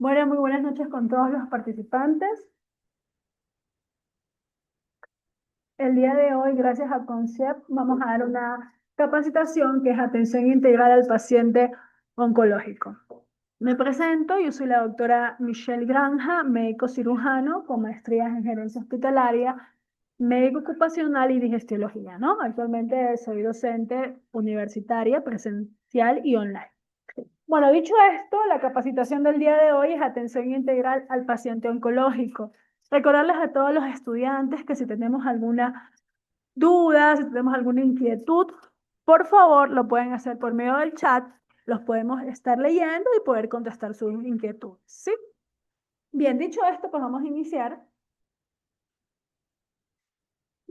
Bueno, muy buenas noches con todos los participantes. El día de hoy, gracias a Concept, vamos a dar una capacitación que es atención integral al paciente oncológico. Me presento, yo soy la doctora Michelle Granja, médico cirujano con maestrías en gerencia hospitalaria, médico ocupacional y digestiología, ¿no? Actualmente soy docente universitaria, presencial y online. Bueno, dicho esto, la capacitación del día de hoy es atención integral al paciente oncológico. Recordarles a todos los estudiantes que si tenemos alguna duda, si tenemos alguna inquietud, por favor lo pueden hacer por medio del chat, los podemos estar leyendo y poder contestar sus inquietudes, ¿sí? Bien, dicho esto, pues vamos a iniciar.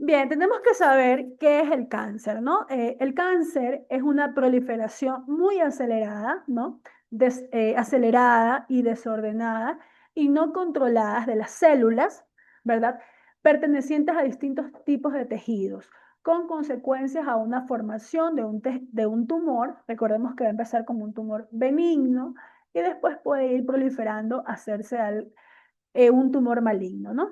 Bien, tenemos que saber qué es el cáncer, ¿no? El cáncer es una proliferación muy acelerada, ¿no? Acelerada y desordenada y no controladas de las células, ¿verdad? Pertenecientes a distintos tipos de tejidos, con consecuencias a una formación de un tumor. Recordemos que va a empezar como un tumor benigno y después puede ir proliferando a hacerse un tumor maligno, ¿no?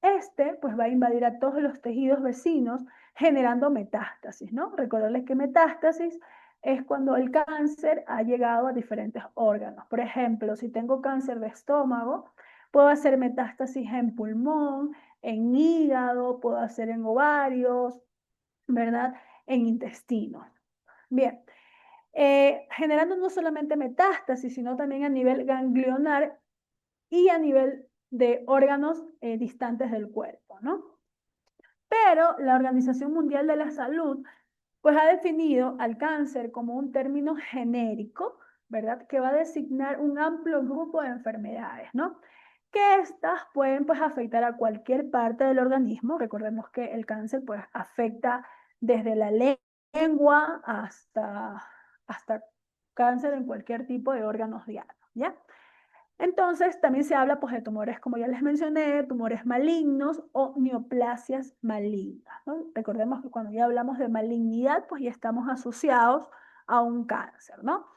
Este pues va a invadir a todos los tejidos vecinos generando metástasis, ¿no? Recordarles que metástasis es cuando el cáncer ha llegado a diferentes órganos. Por ejemplo, si tengo cáncer de estómago, puedo hacer metástasis en pulmón, en hígado, puedo hacer en ovarios, ¿verdad? En intestinos. Bien, generando no solamente metástasis, sino también a nivel ganglionar y a nivel de órganos distantes del cuerpo, ¿no? Pero la Organización Mundial de la Salud pues ha definido al cáncer como un término genérico, ¿verdad? Que va a designar un amplio grupo de enfermedades, ¿no? Que estas pueden pues afectar a cualquier parte del organismo. Recordemos que el cáncer pues afecta desde la lengua hasta cáncer en cualquier tipo de órganos diarios, ¿ya? Entonces, también se habla pues, de tumores, como ya les mencioné, tumores malignos o neoplasias malignas, ¿no? Recordemos que cuando ya hablamos de malignidad, pues ya estamos asociados a un cáncer, ¿no?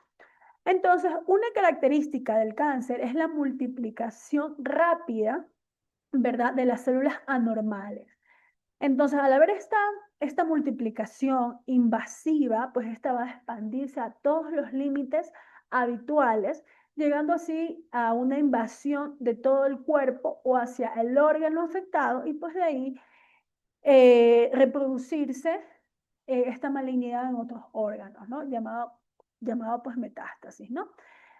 Entonces, una característica del cáncer es la multiplicación rápida, ¿verdad?, de las células anormales. Entonces, al haber esta multiplicación invasiva, pues esta va a expandirse a todos los límites habituales, llegando así a una invasión de todo el cuerpo o hacia el órgano afectado y pues de ahí reproducirse esta malignidad en otros órganos, ¿no? Llamado pues metástasis, ¿no?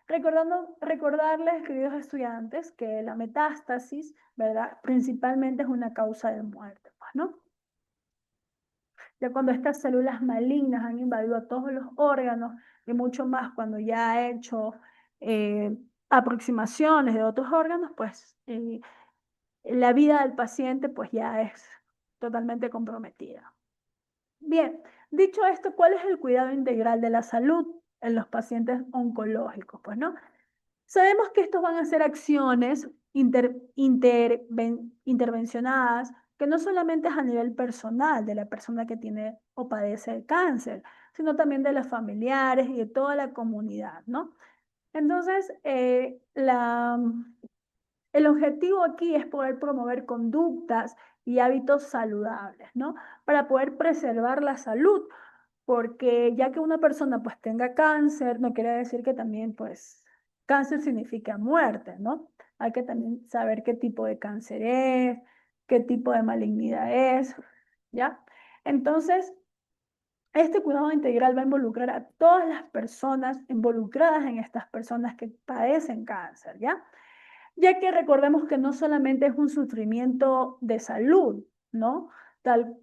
Recordarles, queridos estudiantes, que la metástasis, ¿verdad? Principalmente es una causa de muerte, pues, ¿no? Ya cuando estas células malignas han invadido a todos los órganos y mucho más cuando ya ha hecho eh, aproximaciones de otros órganos, pues la vida del paciente pues ya es totalmente comprometida. Bien, dicho esto, ¿cuál es el cuidado integral de la salud en los pacientes oncológicos? Pues no, sabemos que estos van a ser acciones intervencionadas que no solamente es a nivel personal de la persona que tiene o padece el cáncer, sino también de los familiares y de toda la comunidad, ¿no? Entonces, el objetivo aquí es poder promover conductas y hábitos saludables, ¿no? Para poder preservar la salud, porque ya que una persona pues tenga cáncer, no quiere decir que también pues cáncer significa muerte, ¿no? Hay que también saber qué tipo de cáncer es, qué tipo de malignidad es, ¿ya? Entonces, este cuidado integral va a involucrar a todas las personas involucradas en estas personas que padecen cáncer, ¿ya? Ya que recordemos que no solamente es un sufrimiento de salud, ¿no? Tal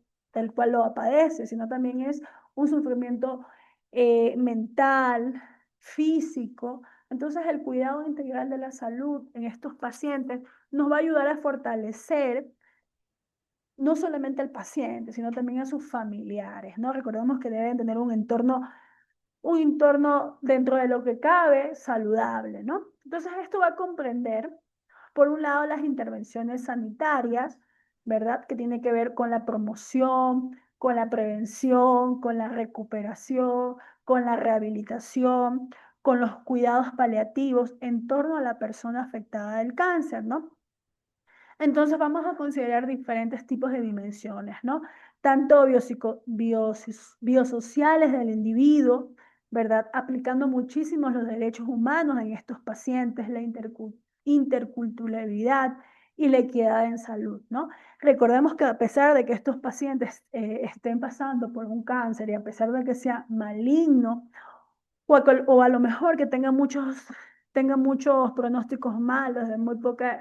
cual lo padece, sino también es un sufrimiento mental, físico. Entonces, el cuidado integral de la salud en estos pacientes nos va a ayudar a fortalecer no solamente al paciente, sino también a sus familiares, ¿no? Recordemos que deben tener un entorno dentro de lo que cabe saludable, ¿no? Entonces, esto va a comprender por un lado, las intervenciones sanitarias, ¿verdad? Que tiene que ver con la promoción, con la prevención, con la recuperación, con la rehabilitación, con los cuidados paliativos en torno a la persona afectada del cáncer, ¿no? Entonces vamos a considerar diferentes tipos de dimensiones, ¿no? Tanto biosociales del individuo, ¿verdad? Aplicando muchísimos los derechos humanos en estos pacientes, la interculturalidad y la equidad en salud, ¿no? Recordemos que a pesar de que estos pacientes estén pasando por un cáncer y a pesar de que sea maligno o a lo mejor que tenga muchos pronósticos malos, de muy poca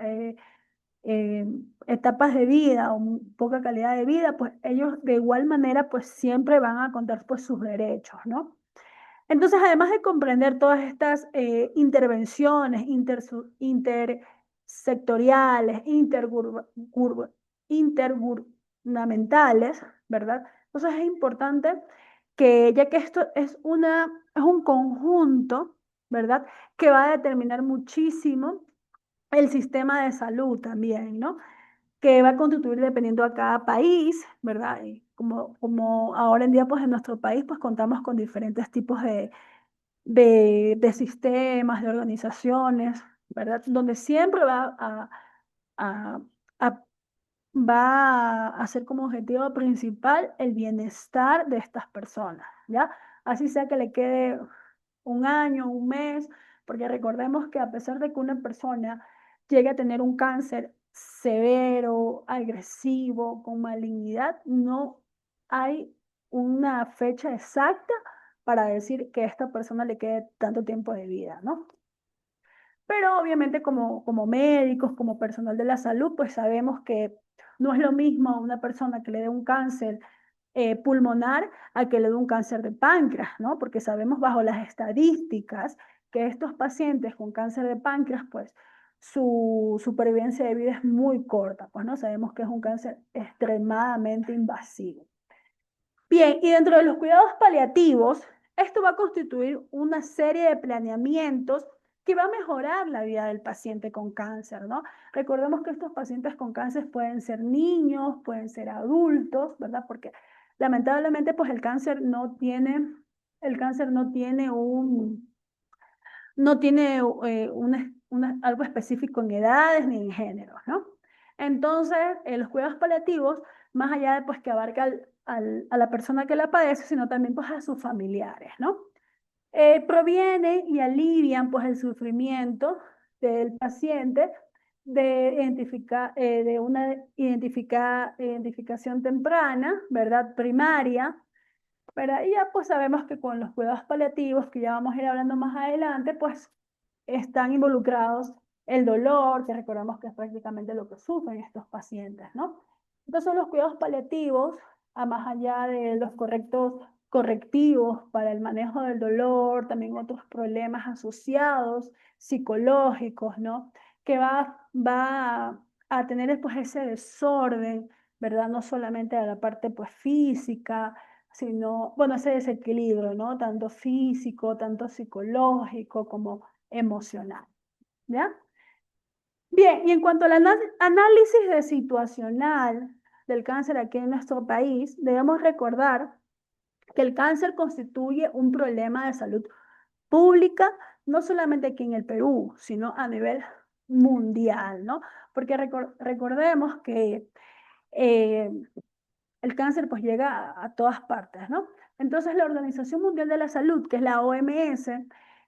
eh, etapas de vida o poca calidad de vida, pues ellos de igual manera pues siempre van a contar pues sus derechos, ¿no? Entonces, además de comprender todas estas intervenciones intersectoriales, intergubernamentales, ¿verdad? Entonces es importante que, ya que esto es un conjunto, ¿verdad? Que va a determinar muchísimo el sistema de salud también, ¿no? Que va a constituir dependiendo a cada país, ¿verdad? Y como ahora en día, pues en nuestro país, pues contamos con diferentes tipos de sistemas, de organizaciones, ¿verdad? Donde siempre a- a- va a ser como objetivo principal el bienestar de estas personas, ¿ya? Así sea que le quede un año, un mes, porque recordemos que a pesar de que una persona llegue a tener un cáncer severo, agresivo, con malignidad, no hay una fecha exacta para decir que a esta persona le quede tanto tiempo de vida, ¿no? Pero obviamente como médicos, como personal de la salud, pues sabemos que no es lo mismo una persona que le dé un cáncer pulmonar a que le dé un cáncer de páncreas, ¿no? Porque sabemos bajo las estadísticas que estos pacientes con cáncer de páncreas, pues su supervivencia de vida es muy corta, pues no sabemos que es un cáncer extremadamente invasivo. Bien, y dentro de los cuidados paliativos, esto va a constituir una serie de planeamientos que va a mejorar la vida del paciente con cáncer, ¿no? Recordemos que estos pacientes con cáncer pueden ser niños, pueden ser adultos, ¿verdad? Porque lamentablemente, pues el cáncer no tiene algo específico en edades ni en géneros, ¿no? Entonces, los cuidados paliativos, más allá de pues, que abarca a la persona que la padece, sino también pues, a sus familiares, ¿no? Provienen y alivian pues, el sufrimiento del paciente de una identificación temprana, ¿verdad? Primaria, pero y ya pues sabemos que con los cuidados paliativos, que ya vamos a ir hablando más adelante, pues están involucrados el dolor, que recordamos que es prácticamente lo que sufren estos pacientes, ¿no? Entonces los cuidados paliativos, a más allá de los correctivos para el manejo del dolor, también otros problemas asociados, psicológicos, ¿no? Que va a tener pues ese desorden, ¿verdad? No solamente a la parte pues física, sino, bueno, ese desequilibrio, ¿no? Tanto físico, tanto psicológico como emocional, ¿ya? Bien, y en cuanto al análisis de situacional del cáncer aquí en nuestro país, debemos recordar que el cáncer constituye un problema de salud pública, no solamente aquí en el Perú, sino a nivel mundial, ¿no? Porque recordemos que eh, el cáncer pues llega a todas partes, ¿no? Entonces la Organización Mundial de la Salud, que es la OMS,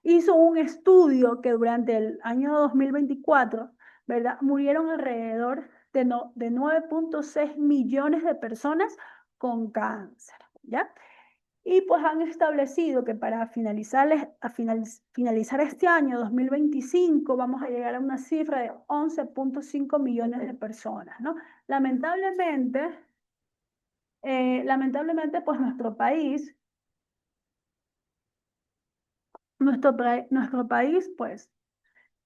hizo un estudio que durante el año 2024, ¿verdad? Murieron alrededor de 9.6 millones de personas con cáncer, ¿ya? Y pues han establecido que para finalizar este año 2025 vamos a llegar a una cifra de 11.5 millones de personas, ¿no? Lamentablemente, lamentablemente, pues nuestro país, pues,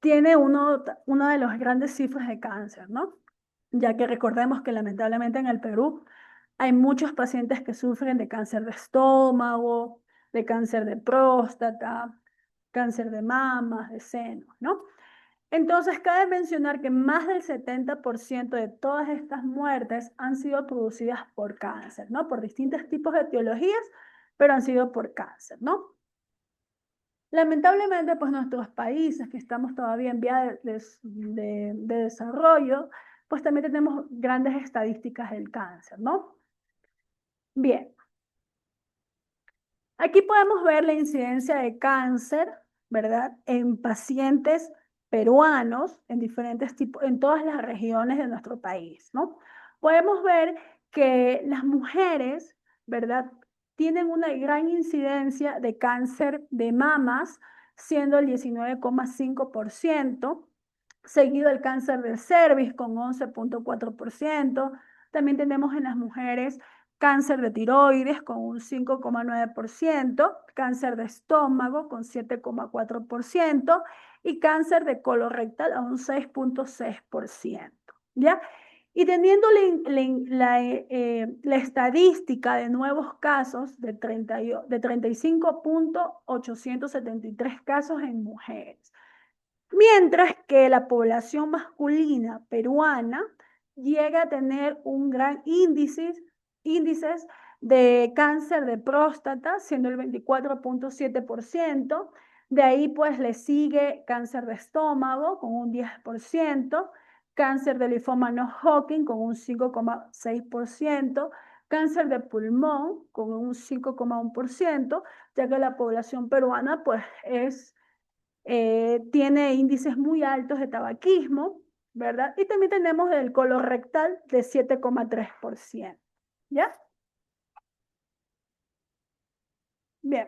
tiene una de las grandes cifras de cáncer, ¿no? Ya que recordemos que lamentablemente en el Perú hay muchos pacientes que sufren de cáncer de estómago, de cáncer de próstata, cáncer de mamas, de seno, ¿no? Entonces, cabe mencionar que más del 70% de todas estas muertes han sido producidas por cáncer, ¿no? Por distintos tipos de etiologías, pero han sido por cáncer, ¿no? Lamentablemente, pues nuestros países que estamos todavía en vía de desarrollo, pues también tenemos grandes estadísticas del cáncer, ¿no? Bien, aquí podemos ver la incidencia de cáncer, ¿verdad? En pacientes peruanos, en diferentes tipos, en todas las regiones de nuestro país, ¿no? Podemos ver que las mujeres, ¿verdad? Tienen una gran incidencia de cáncer de mamas, siendo el 19,5%, seguido el cáncer del cervix con 11,4%. También tenemos en las mujeres cáncer de tiroides con un 5,9%, cáncer de estómago con 7,4% y cáncer de colorectal a un 6,6%, ¿ya? Y teniendo la estadística de nuevos casos de 35,873 casos en mujeres, mientras que la población masculina peruana llega a tener un gran índices de cáncer de próstata, siendo el 24,7%. De ahí pues le sigue cáncer de estómago con un 10%, cáncer de linfoma no Hodgkin con un 5,6%, cáncer de pulmón con un 5,1%, ya que la población peruana pues tiene índices muy altos de tabaquismo, ¿verdad? Y también tenemos el colorectal de 7,3%, ¿ya? Bien,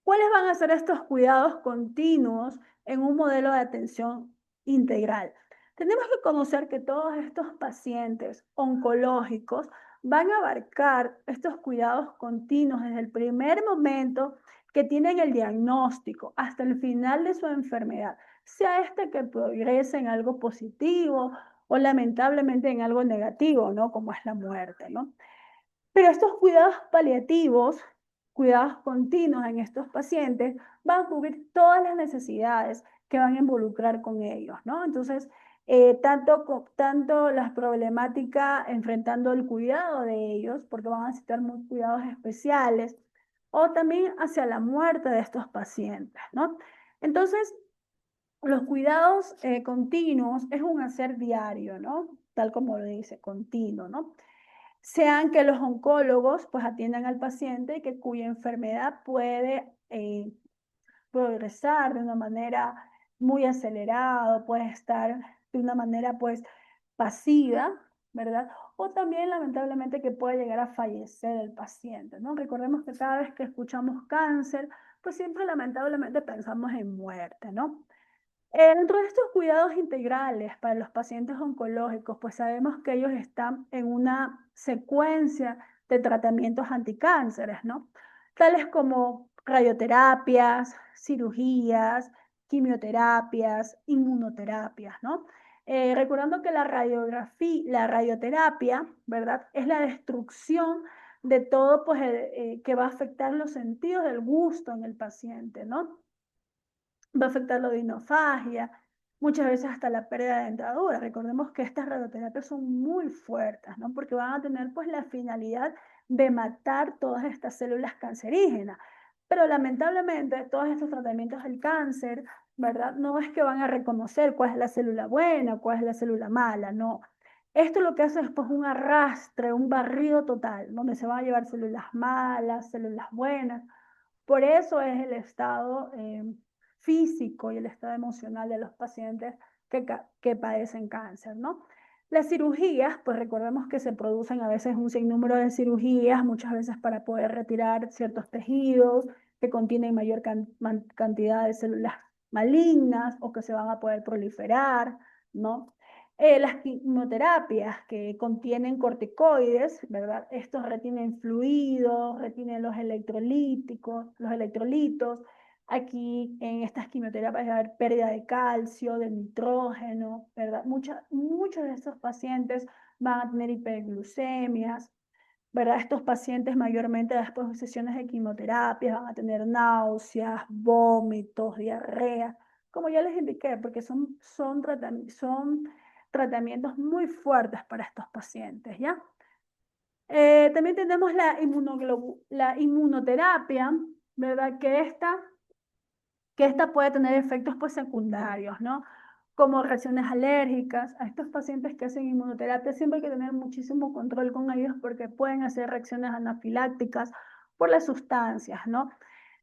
¿cuáles van a ser estos cuidados continuos en un modelo de atención integral? Tenemos que conocer que todos estos pacientes oncológicos van a abarcar estos cuidados continuos desde el primer momento que tienen el diagnóstico hasta el final de su enfermedad, sea este que progrese en algo positivo o lamentablemente en algo negativo, ¿no? Como es la muerte, ¿no? Pero estos cuidados paliativos, cuidados continuos en estos pacientes, van a cubrir todas las necesidades que van a involucrar con ellos, ¿no? Entonces, tanto las problemáticas enfrentando el cuidado de ellos, porque van a necesitar cuidados especiales, o también hacia la muerte de estos pacientes, ¿no? Entonces, los cuidados continuos es un hacer diario, ¿no? Tal como lo dice, continuo, ¿no? Sean que los oncólogos pues atiendan al paciente que cuya enfermedad puede progresar de una manera muy acelerada, puede estar de una manera pues pasiva, ¿verdad? O también lamentablemente que puede llegar a fallecer el paciente, ¿no? Recordemos que cada vez que escuchamos cáncer, pues siempre lamentablemente pensamos en muerte, ¿no? Dentro de estos cuidados integrales para los pacientes oncológicos, pues sabemos que ellos están en una secuencia de tratamientos anticánceres, ¿no? Tales como radioterapias, cirugías, quimioterapias, inmunoterapias, ¿no? Recordando que la radioterapia, ¿verdad? Es la destrucción de todo, pues, que va a afectar los sentidos del gusto en el paciente, ¿no? Va a afectar la odinofagia, muchas veces hasta la pérdida de dentadura. Recordemos que estas radioterapias son muy fuertes, ¿no? Porque van a tener pues la finalidad de matar todas estas células cancerígenas. Pero lamentablemente todos estos tratamientos del cáncer, ¿verdad? No es que van a reconocer cuál es la célula buena, cuál es la célula mala, no. Esto lo que hace es pues un arrastre, un barrido total, donde se van a llevar células malas, células buenas. Por eso es el estado físico y el estado emocional de los pacientes que padecen cáncer, ¿no? Las cirugías, pues recordemos que se producen a veces un sinnúmero de cirugías, muchas veces para poder retirar ciertos tejidos que contienen mayor cantidad de células malignas o que se van a poder proliferar, ¿no? Las quimioterapias que contienen corticoides, ¿verdad? Estos retienen fluidos, retienen los electrolíticos, los electrolitos. Aquí en estas quimioterapias va a haber pérdida de calcio, de nitrógeno, ¿verdad? Muchos de estos pacientes van a tener hiperglucemias, ¿verdad? Estos pacientes mayormente después de sesiones de quimioterapia van a tener náuseas, vómitos, diarrea, como ya les indiqué, porque son tratamientos muy fuertes para estos pacientes, ¿ya? También tenemos la inmunoterapia, ¿verdad? Que esta que esta puede tener efectos pues secundarios, ¿no? Como reacciones alérgicas. A estos pacientes que hacen inmunoterapia siempre hay que tener muchísimo control con ellos porque pueden hacer reacciones anafilácticas por las sustancias, ¿no?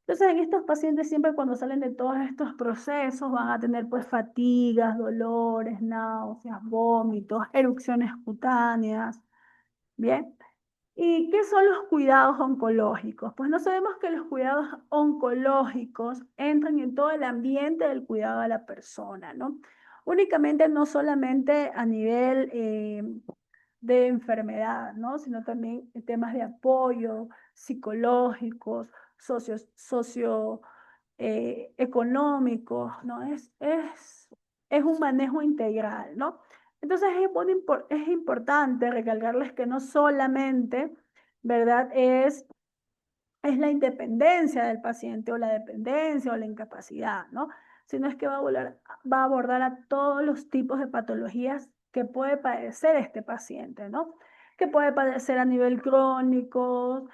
Entonces, en estos pacientes siempre cuando salen de todos estos procesos van a tener pues fatigas, dolores, náuseas, vómitos, erupciones cutáneas, ¿bien? ¿Y qué son los cuidados oncológicos? Pues no sabemos que los cuidados oncológicos entran en todo el ambiente del cuidado de la persona, ¿no? Únicamente, no solamente a nivel de enfermedad, ¿no? Sino también en temas de apoyo psicológicos, económicos, ¿no? Es un manejo integral, ¿no? Entonces es importante recalcarles que no solamente, ¿verdad? Es la independencia del paciente o la dependencia o la incapacidad, ¿no? Sino es que va a abordar a todos los tipos de patologías que puede padecer este paciente, ¿no? Que puede padecer a nivel crónico,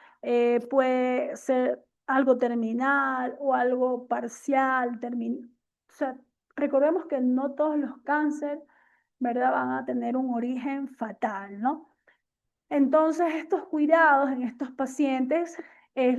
puede ser algo terminal o algo parcial, o sea, recordemos que no todos los cánceres, ¿verdad? Van a tener un origen fatal, ¿no? Entonces, estos cuidados en estos pacientes es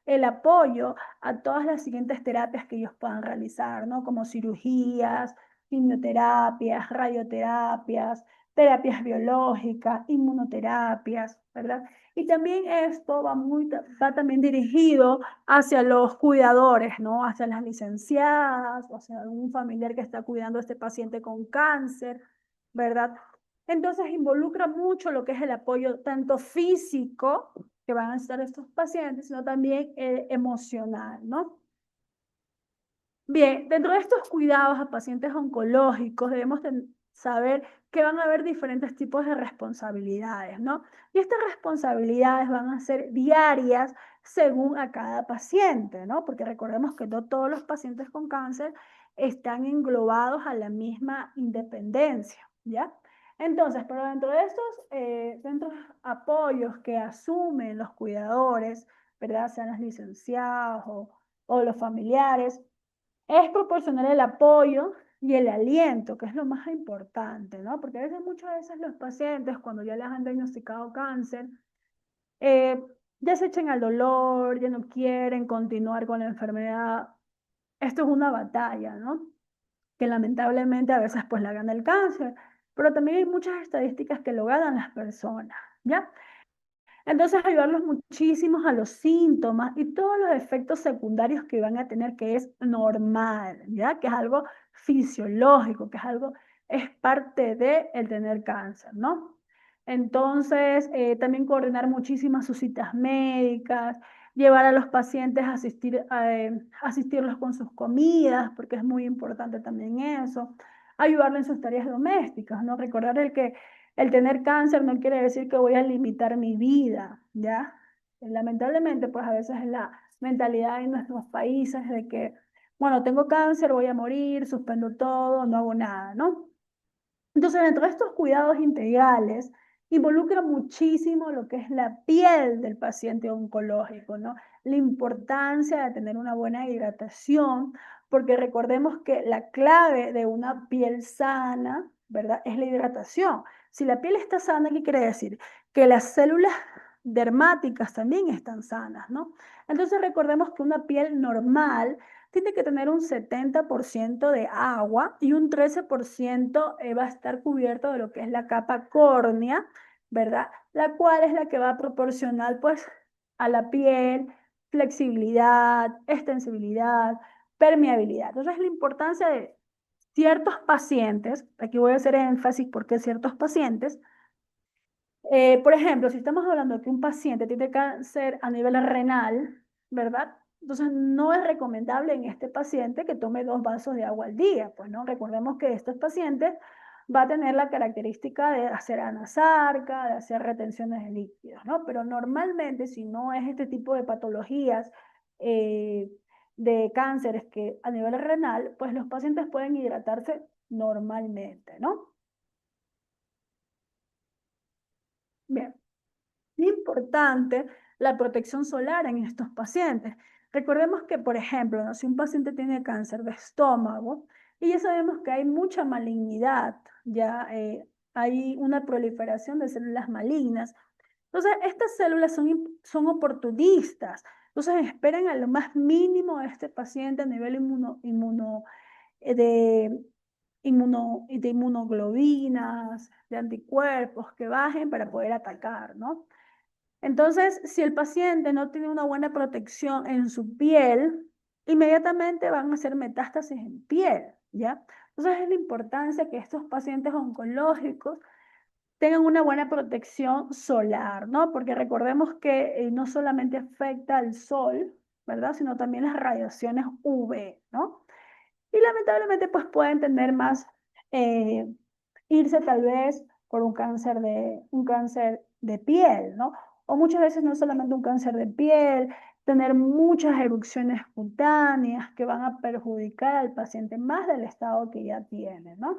el apoyo a todas las siguientes terapias que ellos puedan realizar, ¿no? Como cirugías, quimioterapias, radioterapias, terapias biológicas, inmunoterapias, ¿verdad? Y también esto va también dirigido hacia los cuidadores, ¿no? Hacia las licenciadas, o hacia algún familiar que está cuidando a este paciente con cáncer, ¿verdad? Entonces involucra mucho lo que es el apoyo tanto físico que van a estar estos pacientes, sino también emocional, ¿no? Bien, dentro de estos cuidados a pacientes oncológicos debemos saber que van a haber diferentes tipos de responsabilidades, ¿no? Y estas responsabilidades van a ser diarias según a cada paciente, ¿no? Porque recordemos que no todos los pacientes con cáncer están englobados a la misma independencia, ¿ya? Entonces, pero dentro de los apoyos que asumen los cuidadores, ¿verdad? Sean los licenciados o los familiares, es proporcionar el apoyo y el aliento, que es lo más importante, ¿no? Porque muchas veces los pacientes, cuando ya les han diagnosticado cáncer, eh, ya se echan al dolor, ya no quieren continuar con la enfermedad. Esto es una batalla, ¿no? Que lamentablemente a veces pues la gana el cáncer, pero también hay muchas estadísticas que lo ganan las personas, ¿ya? Entonces, ayudarlos muchísimo a los síntomas y todos los efectos secundarios que van a tener, que es normal, ¿ya? Que es algo fisiológico, es parte de el tener cáncer, ¿no? Entonces, también coordinar muchísimas sus citas médicas, llevar a los pacientes a asistirlos con sus comidas, porque es muy importante también eso, ayudarle en sus tareas domésticas, ¿no? Recordar que el tener cáncer no quiere decir que voy a limitar mi vida, ¿ya? Lamentablemente, pues a veces es la mentalidad en nuestros países de que, bueno, tengo cáncer, voy a morir, suspendo todo, no hago nada, ¿no? Entonces, dentro de estos cuidados integrales, involucra muchísimo lo que es la piel del paciente oncológico, ¿no? La importancia de tener una buena hidratación, porque recordemos que la clave de una piel sana, ¿verdad? Es la hidratación. Si la piel está sana, ¿qué quiere decir? Que las células dermáticas también están sanas, ¿no? Entonces recordemos que una piel normal tiene que tener un 70% de agua y un 13% va a estar cubierto de lo que es la capa córnea, ¿verdad? La cual es la que va a proporcionar pues a la piel flexibilidad, extensibilidad, permeabilidad. Entonces la importancia de ciertos pacientes, aquí voy a hacer énfasis porque ciertos pacientes, por ejemplo, si estamos hablando de que un paciente tiene cáncer a nivel renal, ¿verdad? Entonces no es recomendable en este paciente que tome 2 vasos de agua al día, pues no, recordemos que estos pacientes va a tener la característica de hacer anasarca, de hacer retenciones de líquidos, ¿no? Pero normalmente si no es este tipo de patologías eh, de cánceres que a nivel renal, pues los pacientes pueden hidratarse normalmente, ¿no? Bien. Importante la protección solar en estos pacientes. Recordemos que, por ejemplo, ¿no? Si un paciente tiene cáncer de estómago, y ya sabemos que hay mucha malignidad, ya hay una proliferación de células malignas. Entonces, estas células son oportunistas. Entonces, esperan a lo más mínimo de este paciente a nivel de, de inmunoglobinas, de anticuerpos que bajen para poder atacar, ¿no? Entonces, si el paciente no tiene una buena protección en su piel, inmediatamente van a hacer metástasis en piel, ¿ya? Entonces, es la importancia que estos pacientes oncológicos tengan una buena protección solar, ¿no? Porque recordemos que no solamente afecta al sol, ¿verdad? Sino también las radiaciones UV, ¿no? Y lamentablemente pues pueden tener más, eh, irse tal vez por un cáncer de piel, ¿no? O muchas veces no solamente un cáncer de piel, tener muchas erupciones cutáneas que van a perjudicar al paciente más del estado que ya tiene, ¿no?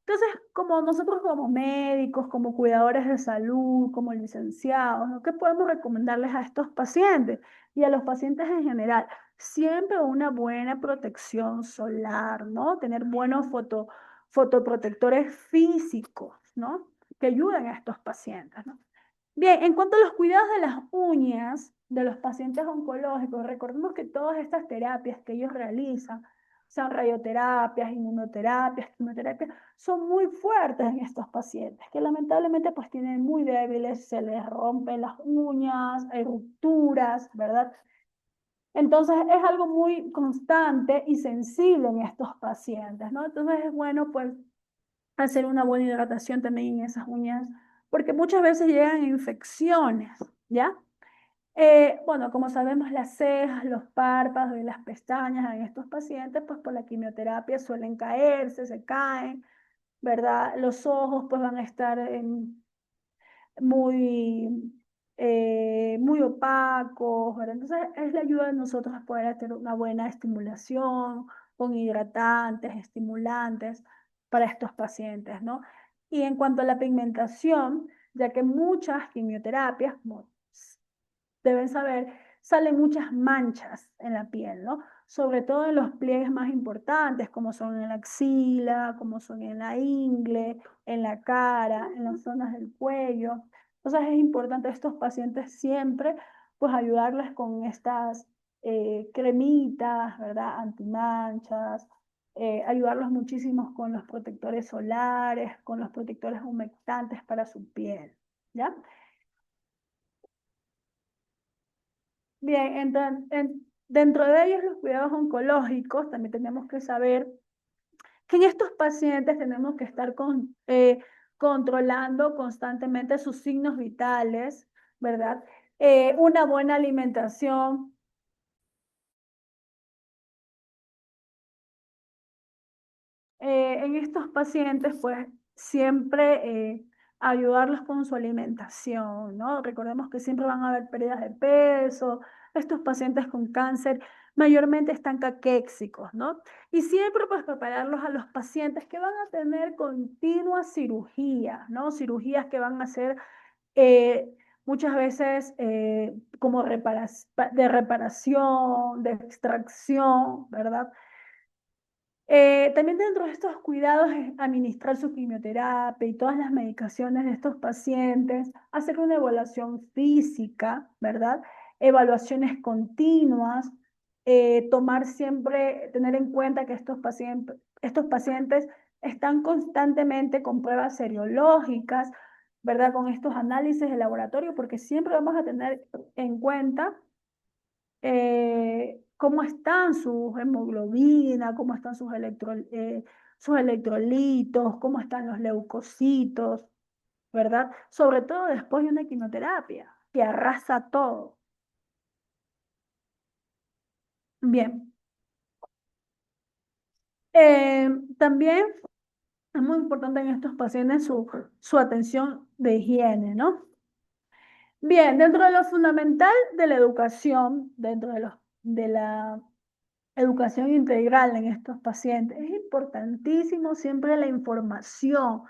Entonces, como nosotros como médicos, como cuidadores de salud, como licenciados, ¿no? ¿Qué podemos recomendarles a estos pacientes y a los pacientes en general? Siempre una buena protección solar, ¿no? Tener buenos fotoprotectores físicos, ¿no? Que ayuden a estos pacientes, ¿no? Bien, en cuanto a los cuidados de las uñas de los pacientes oncológicos, recordemos que todas estas terapias que ellos realizan, sean radioterapias, inmunoterapias, quimioterapias, son muy fuertes en estos pacientes, que lamentablemente pues tienen muy débiles, se les rompen las uñas, hay rupturas, ¿verdad? Entonces es algo muy constante y sensible en estos pacientes, ¿no? Entonces es bueno pues hacer una buena hidratación también en esas uñas, porque muchas veces llegan infecciones, ¿ya? Bueno, como sabemos, las cejas, los párpados y las pestañas en estos pacientes, pues por la quimioterapia suelen caerse, se caen, ¿verdad? Los ojos pues van a estar muy, muy opacos, ¿verdad? Entonces es la ayuda de nosotros a poder hacer una buena estimulación con hidratantes, estimulantes para estos pacientes, ¿no? Y en cuanto a la pigmentación, ya que muchas quimioterapias, como deben saber, salen muchas manchas en la piel, ¿no? Sobre todo en los pliegues más importantes, como son en la axila, como son en la ingle, en la cara, en las zonas del cuello. Entonces es importante a estos pacientes siempre, pues ayudarles con estas cremitas, ¿verdad? Antimanchas, ayudarlos muchísimo con los protectores solares, con los protectores humectantes para su piel, ¿ya? Bien, dentro de ellos los cuidados oncológicos, también tenemos que saber que en estos pacientes tenemos que estar controlando constantemente sus signos vitales, ¿verdad? Una buena alimentación. En estos pacientes, pues siempre ayudarlos con su alimentación, ¿no? Recordemos que siempre van a haber pérdidas de peso, estos pacientes con cáncer mayormente están caquéxicos, ¿no? Y siempre pues prepararlos a los pacientes que van a tener continuas cirugías, ¿no? Cirugías que van a ser muchas veces como de reparación, de extracción, ¿verdad? También dentro de estos cuidados es administrar su quimioterapia y todas las medicaciones de estos pacientes, hacer una evaluación física, ¿verdad? Evaluaciones continuas, tomar siempre, tener en cuenta que estos pacientes están constantemente con pruebas serológicas, ¿verdad? Con estos análisis de laboratorio, porque siempre vamos a tener en cuenta cómo están sus hemoglobinas, cómo están sus electrolitos, cómo están los leucocitos, ¿verdad? Sobre todo después de una quimioterapia, que arrasa todo. Bien. Eh, También es muy importante en estos pacientes su atención de higiene, ¿no? Bien, dentro de lo fundamental de la educación, de la educación integral en estos pacientes. Es importantísimo siempre la información.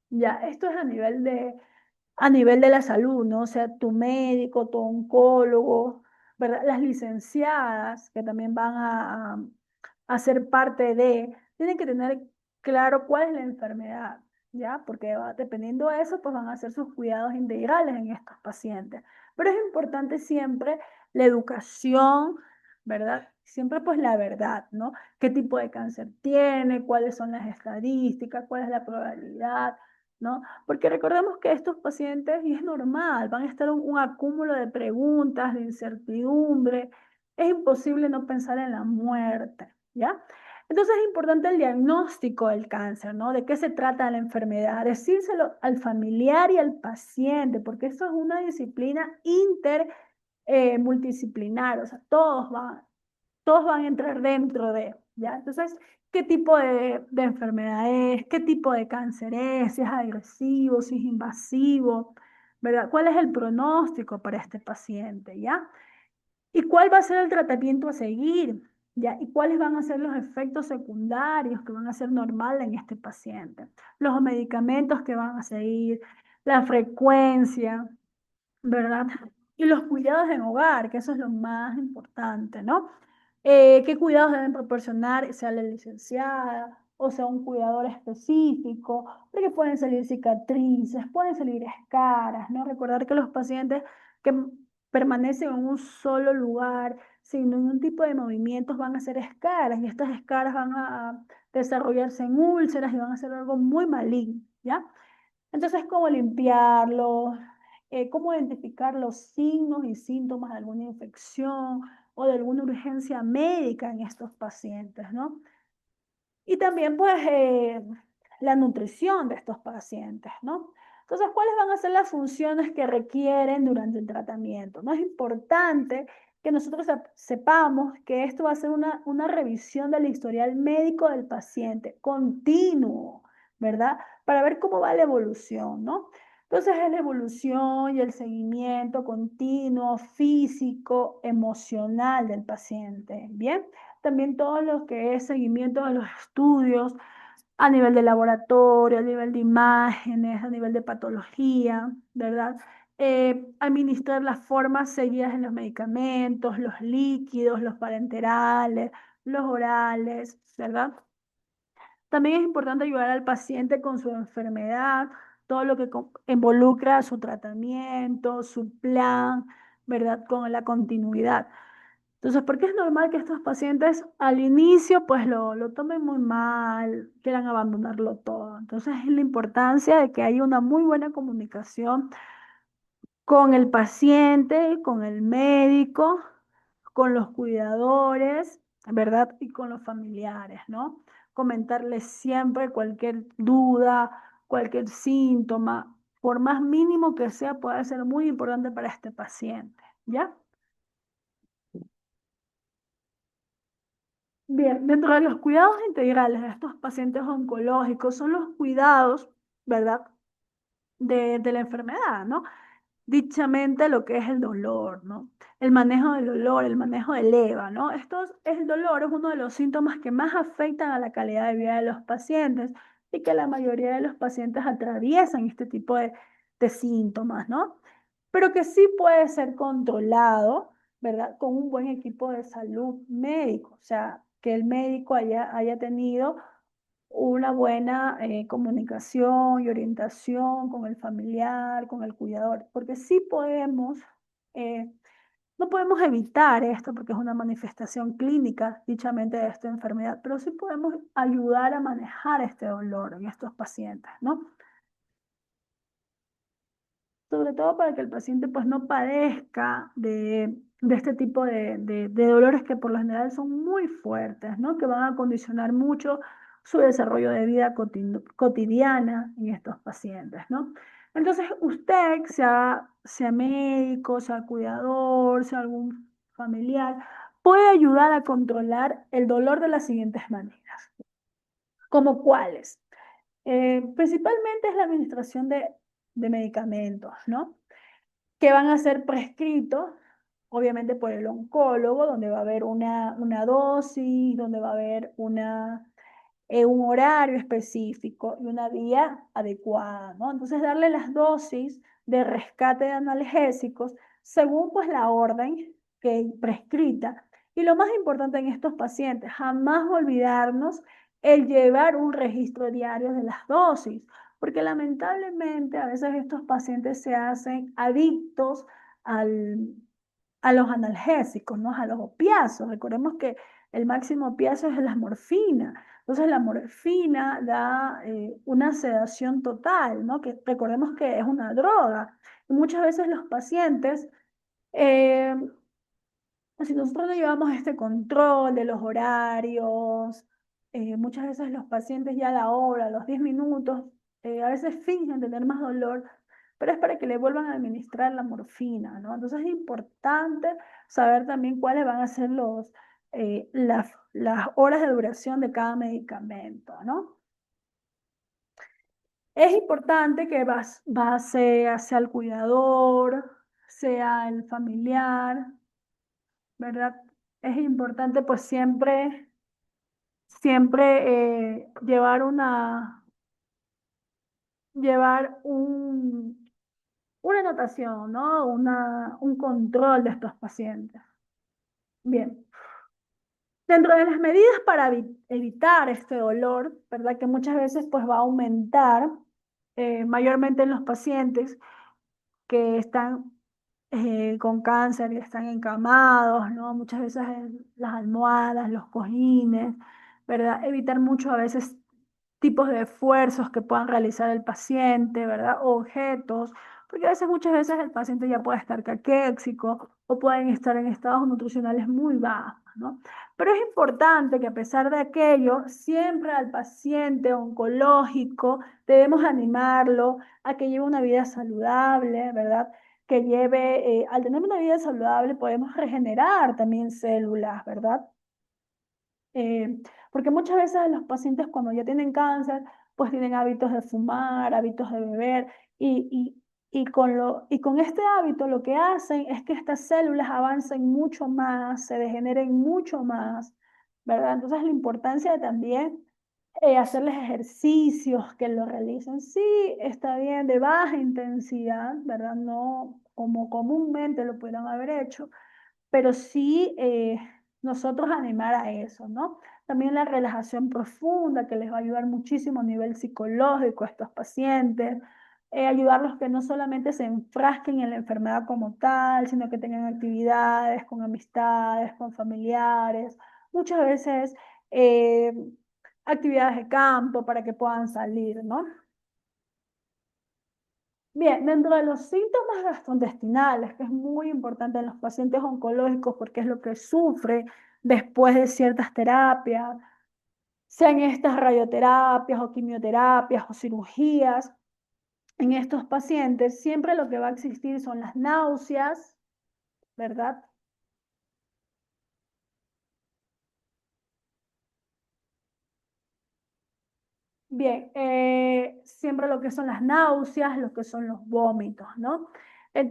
Ya, esto es a nivel de la salud, ¿no? O sea, tu médico, tu oncólogo, ¿verdad? Las licenciadas que también van a ser parte de, tienen que tener claro cuál es la enfermedad, ¿ya? Porque dependiendo de eso, pues van a hacer sus cuidados integrales en estos pacientes. Pero es importante siempre la educación, ¿verdad? Siempre pues la verdad, ¿no? ¿Qué tipo de cáncer tiene? ¿Cuáles son las estadísticas? ¿Cuál es la probabilidad? ¿No? Porque recordemos que estos pacientes, y es normal, van a estar un acúmulo de preguntas, de incertidumbre. Es imposible no pensar en la muerte, ¿ya? Entonces es importante el diagnóstico del cáncer, ¿no? ¿De qué se trata la enfermedad? Decírselo al familiar y al paciente, porque esto es una disciplina multidisciplinar, o sea, todos van a entrar dentro de, ¿ya? Entonces, ¿qué tipo de enfermedad es? ¿Qué tipo de cáncer es? Si es agresivo, si es invasivo, ¿verdad? ¿Cuál es el pronóstico para este paciente, ¿ya? ¿Y cuál va a ser el tratamiento a seguir? ¿Ya? ¿Y cuáles van a ser los efectos secundarios que van a ser normales en este paciente? Los medicamentos que van a seguir, la frecuencia, ¿verdad? Y los cuidados en hogar, que eso es lo más importante, ¿no? ¿Qué cuidados deben proporcionar, sea la licenciada o sea un cuidador específico? Porque pueden salir cicatrices, pueden salir escaras, ¿no? Recordar que los pacientes que permanecen en un solo lugar, sin ningún tipo de movimientos, van a ser escaras y estas escaras van a desarrollarse en úlceras y van a ser algo muy maligno, ¿ya? Entonces, ¿cómo limpiarlo? ¿Cómo identificar los signos y síntomas de alguna infección o de alguna urgencia médica en estos pacientes, ¿no? Y también, pues, la nutrición de estos pacientes, ¿no? Entonces, ¿cuáles van a ser las funciones que requieren durante el tratamiento? No es importante que nosotros sepamos que esto va a ser una revisión del historial médico del paciente, continuo, ¿verdad? Para ver cómo va la evolución, ¿no? Entonces, es la evolución y el seguimiento continuo, físico, emocional del paciente, ¿bien? También todo lo que es seguimiento de los estudios a nivel de laboratorio, a nivel de imágenes, a nivel de patología, ¿verdad? Administrar las formas seguidas en los medicamentos, los líquidos, los parenterales, los orales, ¿verdad? También es importante ayudar al paciente con su enfermedad, todo lo que involucra su tratamiento, su plan, ¿verdad? Con la continuidad. Entonces, ¿por qué es normal que estos pacientes al inicio pues lo tomen muy mal, quieran abandonarlo todo? Entonces, es la importancia de que haya una muy buena comunicación con el paciente, con el médico, con los cuidadores, ¿verdad? Y con los familiares, ¿no? Comentarles siempre cualquier duda, cualquier síntoma, por más mínimo que sea, puede ser muy importante para este paciente, ¿ya? Bien, dentro de los cuidados integrales de estos pacientes oncológicos son los cuidados, ¿verdad? De la enfermedad, ¿no? Dichamente lo que es el dolor, ¿no? El manejo del dolor, el manejo del EVA, ¿no? El dolor es uno de los síntomas que más afectan a la calidad de vida de los pacientes y que la mayoría de los pacientes atraviesan este tipo de síntomas, ¿no? Pero que sí puede ser controlado, ¿verdad? Con un buen equipo de salud médico, o sea, que el médico haya tenido una buena comunicación y orientación con el familiar, con el cuidador, porque sí podemos, eh, no podemos evitar esto porque es una manifestación clínica, dichamente, de esta enfermedad, pero sí podemos ayudar a manejar este dolor en estos pacientes, ¿no? Sobre todo para que el paciente pues no padezca de este tipo de dolores que por lo general son muy fuertes, ¿no? Que van a condicionar mucho su desarrollo de vida cotidiana en estos pacientes, ¿no? Entonces, usted, sea médico, sea cuidador, sea algún familiar, puede ayudar a controlar el dolor de las siguientes maneras. ¿Como cuáles? Principalmente es la administración de medicamentos, ¿no? Que van a ser prescritos, obviamente por el oncólogo, donde va a haber una dosis, donde va a haber un horario específico y una vía adecuada, ¿no? Entonces, darle las dosis de rescate de analgésicos según pues la orden, que prescrita. Y lo más importante en estos pacientes, jamás olvidarnos el llevar un registro diario de las dosis, porque lamentablemente a veces estos pacientes se hacen adictos al, a los analgésicos, ¿no? A los opiáceos. Recordemos que el máximo opiáceo es la morfina. Entonces la morfina da una sedación total, ¿no? Que recordemos que es una droga. Y muchas veces los pacientes, eh, si nosotros no llevamos este control de los horarios, muchas veces los pacientes ya a la hora, a los 10 minutos, a veces fingen tener más dolor, pero es para que le vuelvan a administrar la morfina, ¿no? Entonces es importante saber también cuáles van a ser las horas de duración de cada medicamento, ¿no? Es importante que sea el cuidador, sea el familiar, ¿verdad? Es importante pues siempre llevar una anotación, ¿no? Un control de estos pacientes. Bien, dentro de las medidas para evitar este dolor, ¿verdad? Que muchas veces pues va a aumentar, mayormente en los pacientes que están con cáncer y están encamados, ¿no? Muchas veces las almohadas, los cojines, ¿verdad? Evitar mucho a veces tipos de esfuerzos que puedan realizar el paciente, ¿verdad? O objetos, porque a veces, muchas veces el paciente ya puede estar caquéxico o pueden estar en estados nutricionales muy bajos, ¿no? Pero es importante que a pesar de aquello, siempre al paciente oncológico debemos animarlo a que lleve una vida saludable, ¿verdad? Que lleve, al tener una vida saludable podemos regenerar también células, ¿verdad? Eh, Porque muchas veces los pacientes cuando ya tienen cáncer, pues tienen hábitos de fumar, hábitos de beber y con este hábito lo que hacen es que estas células avancen mucho más, se degeneren mucho más, ¿verdad? Entonces la importancia de también hacerles ejercicios, que lo realicen, sí, está bien, de baja intensidad, ¿verdad? No como comúnmente lo pudieran haber hecho, pero sí nosotros animar a eso, ¿no? También la relajación profunda que les va a ayudar muchísimo a nivel psicológico a estos pacientes, ayudarlos que no solamente se enfrasquen en la enfermedad como tal, sino que tengan actividades con amistades, con familiares, muchas veces eh, actividades de campo para que puedan salir, ¿no? Bien, dentro de los síntomas gastrointestinales, que es muy importante en los pacientes oncológicos porque es lo que sufre después de ciertas terapias, sean estas radioterapias o quimioterapias o cirugías, en estos pacientes siempre lo que va a existir son las náuseas, ¿verdad? Bien, siempre lo que son las náuseas, lo que son los vómitos, ¿no?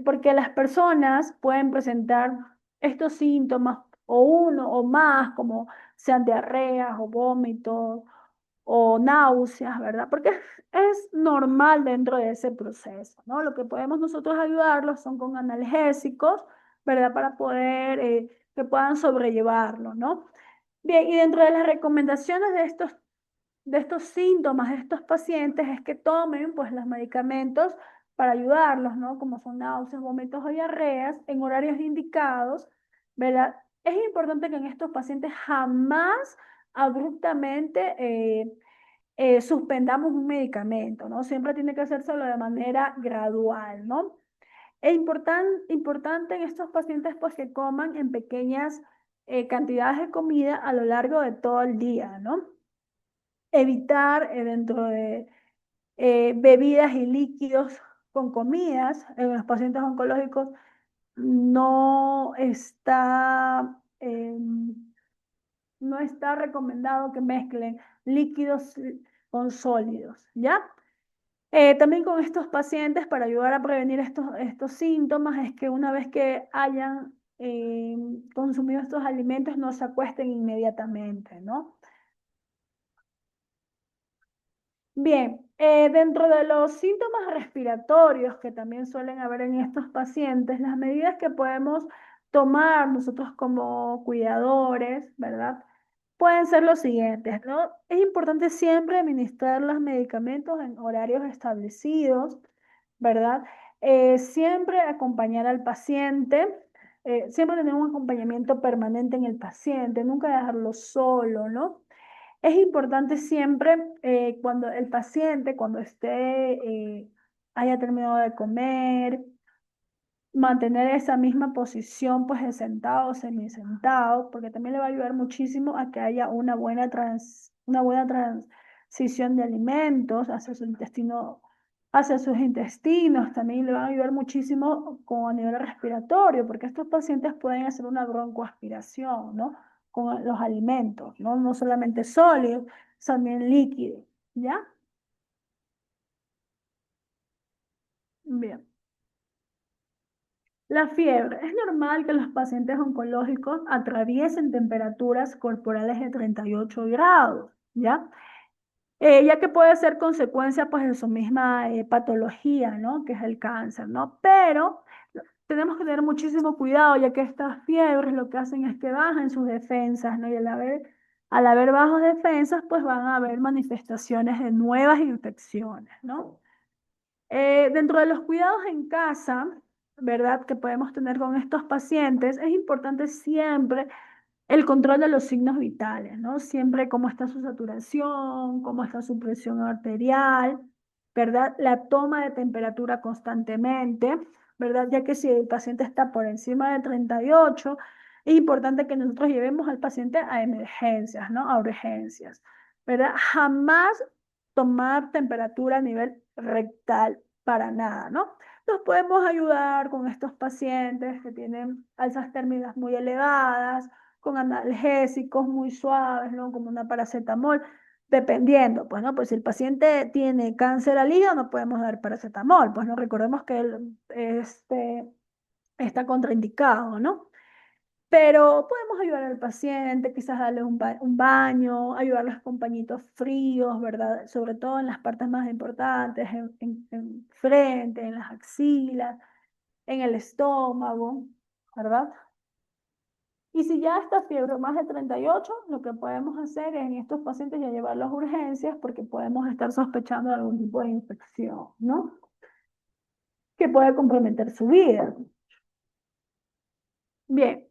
Porque las personas pueden presentar estos síntomas o uno o más, como sean diarreas o vómitos o náuseas, ¿verdad? Porque es normal dentro de ese proceso, ¿no? Lo que podemos nosotros ayudarlos son con analgésicos, ¿verdad? Para poder que puedan sobrellevarlo, ¿no? Bien, y dentro de las recomendaciones de estos síntomas de estos pacientes es que tomen pues los medicamentos para ayudarlos, ¿no? Como son náuseas, vómitos o diarreas en horarios indicados, ¿verdad? Es importante que en estos pacientes jamás abruptamente suspendamos un medicamento, ¿no? Siempre tiene que hacérselo de manera gradual, ¿no? Es importante en estos pacientes pues que coman en pequeñas cantidades de comida a lo largo de todo el día, ¿no? Evitar dentro de bebidas y líquidos con comidas en los pacientes oncológicos no está, no está recomendado que mezclen líquidos con sólidos, ¿ya? También con estos pacientes, para ayudar a prevenir estos síntomas, es que una vez que hayan consumido estos alimentos, no se acuesten inmediatamente, ¿no? Bien, dentro de los síntomas respiratorios que también suelen haber en estos pacientes, las medidas que podemos tomar nosotros como cuidadores, ¿verdad? Pueden ser los siguientes, ¿no? Es importante siempre administrar los medicamentos en horarios establecidos, ¿verdad? Siempre acompañar al paciente, siempre tener un acompañamiento permanente en el paciente, nunca dejarlo solo, ¿no? Es importante siempre cuando el paciente, cuando haya terminado de comer, mantener esa misma posición, pues de sentado o semisentado, porque también le va a ayudar muchísimo a que haya una buena transición de alimentos hacia su intestino, hacia sus intestinos. También le va a ayudar muchísimo con a nivel respiratorio, porque estos pacientes pueden hacer una broncoaspiración, ¿no? Con los alimentos, ¿no? No solamente sólidos, también líquidos, ¿ya? Bien. La fiebre. Es normal que los pacientes oncológicos atraviesen temperaturas corporales de 38 grados, ¿ya? Ya que puede ser consecuencia pues de su misma patología, ¿no? Que es el cáncer, ¿no? Pero tenemos que tener muchísimo cuidado, ya que estas fiebres lo que hacen es que bajan sus defensas, ¿no? Y al haber bajos defensas, pues van a haber manifestaciones de nuevas infecciones, ¿no? Dentro de los cuidados en casa, ¿verdad? Que podemos tener con estos pacientes, es importante siempre el control de los signos vitales, ¿no? Siempre cómo está su saturación, cómo está su presión arterial, ¿verdad? La toma de temperatura constantemente, ¿verdad? Ya que si el paciente está por encima de 38, es importante que nosotros llevemos al paciente a emergencias, ¿no? A urgencias, ¿verdad? Jamás tomar temperatura a nivel rectal para nada, ¿no? Nos podemos ayudar con estos pacientes que tienen alzas térmicas muy elevadas, con analgésicos muy suaves, ¿no? Como una paracetamol, dependiendo, pues, ¿no? Pues si el paciente tiene cáncer al hígado, no podemos dar paracetamol, pues, ¿no? Recordemos que está contraindicado, ¿no? Pero podemos ayudar al paciente, quizás darle un baño, ayudarles con pañitos fríos, ¿verdad? Sobre todo en las partes más importantes, en frente, en las axilas, en el estómago, ¿verdad? Y si ya está fiebre más de 38, lo que podemos hacer es en estos pacientes ya llevarlos a urgencias porque podemos estar sospechando de algún tipo de infección, ¿no? Que puede comprometer su vida. Bien,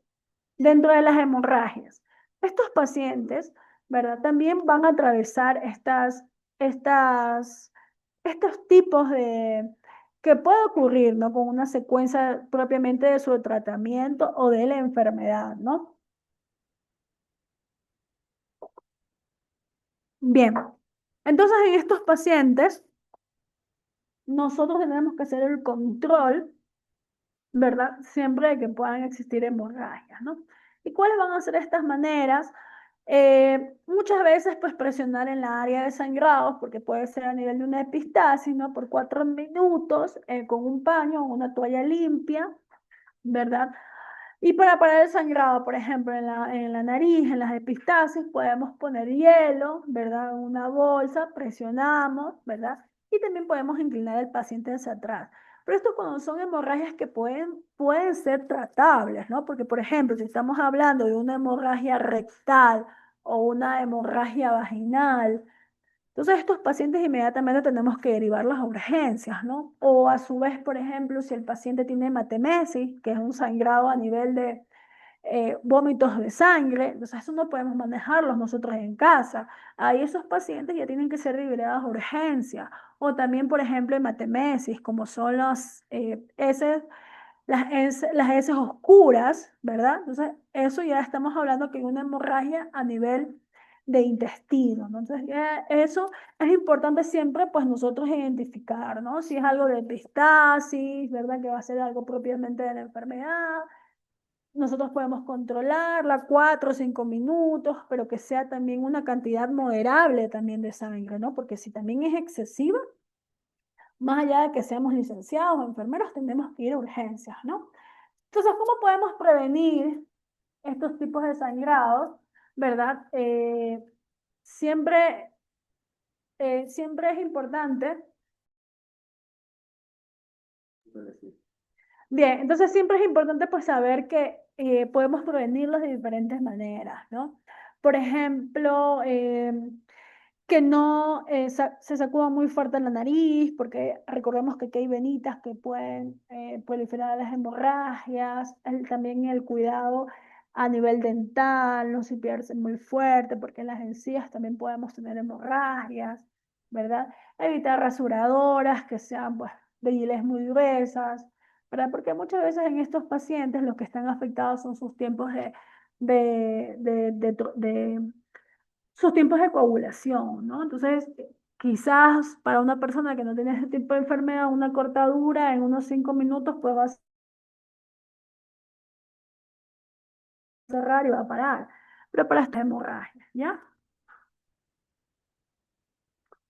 dentro de las hemorragias, estos pacientes, ¿verdad? También van a atravesar estas, estos tipos de que puede ocurrir, ¿no? Con una secuencia propiamente de su tratamiento o de la enfermedad, ¿no? Bien, entonces en estos pacientes nosotros tenemos que hacer el control, ¿verdad? Siempre de que puedan existir hemorragias, ¿no? ¿Y cuáles van a ser estas maneras? Muchas veces, pues, presionar en la área de sangrados, porque puede ser a nivel de una epistasis, ¿no? Por 4 minutos, con un paño o una toalla limpia, ¿verdad? Y para parar el sangrado, por ejemplo, en la nariz, en las epistasis, podemos poner hielo, ¿verdad? En una bolsa, presionamos, ¿verdad? Y también podemos inclinar al paciente hacia atrás. Pero esto cuando son hemorragias que pueden ser tratables, ¿no? Porque, por ejemplo, si estamos hablando de una hemorragia rectal o una hemorragia vaginal, entonces, estos pacientes inmediatamente tenemos que derivarlos a urgencias, ¿no? O a su vez, por ejemplo, si el paciente tiene hematemesis, que es un sangrado a nivel de vómitos de sangre, entonces eso no podemos manejarlos nosotros en casa. Ahí esos pacientes ya tienen que ser liberados a urgencias. O también, por ejemplo, hematemesis, como son las heces oscuras, ¿verdad? Entonces, eso ya estamos hablando que hay una hemorragia a nivel de intestino, ¿no? Entonces, eso es importante siempre, pues, nosotros identificar, ¿no? Si es algo de epistasis, ¿verdad? Que va a ser algo propiamente de la enfermedad. Nosotros podemos controlarla 4 o 5 minutos, pero que sea también una cantidad moderable también de sangre, ¿no? Porque si también es excesiva, más allá de que seamos licenciados o enfermeros, tendremos que ir a urgencias, ¿no? Entonces, ¿cómo podemos prevenir estos tipos de sangrados? ¿Verdad? Siempre es importante Bien, entonces siempre es importante pues saber que podemos prevenirlos de diferentes maneras, ¿no? Por ejemplo, que no se sacuda muy fuerte la nariz, porque recordemos que aquí hay venitas que pueden proliferar las hemorragias, también el cuidado a nivel dental, no cepillarse muy fuerte, porque en las encías también podemos tener hemorragias, ¿verdad? Evitar rasuradoras que sean pues de giles muy gruesas, ¿verdad? Porque muchas veces en estos pacientes los que están afectados son sus tiempos de sus tiempos de coagulación, ¿no? Entonces, quizás para una persona que no tiene ese tipo de enfermedad, una cortadura en unos 5 minutos, pues va a cerrar y va a parar. Pero para esta hemorragia, ¿ya?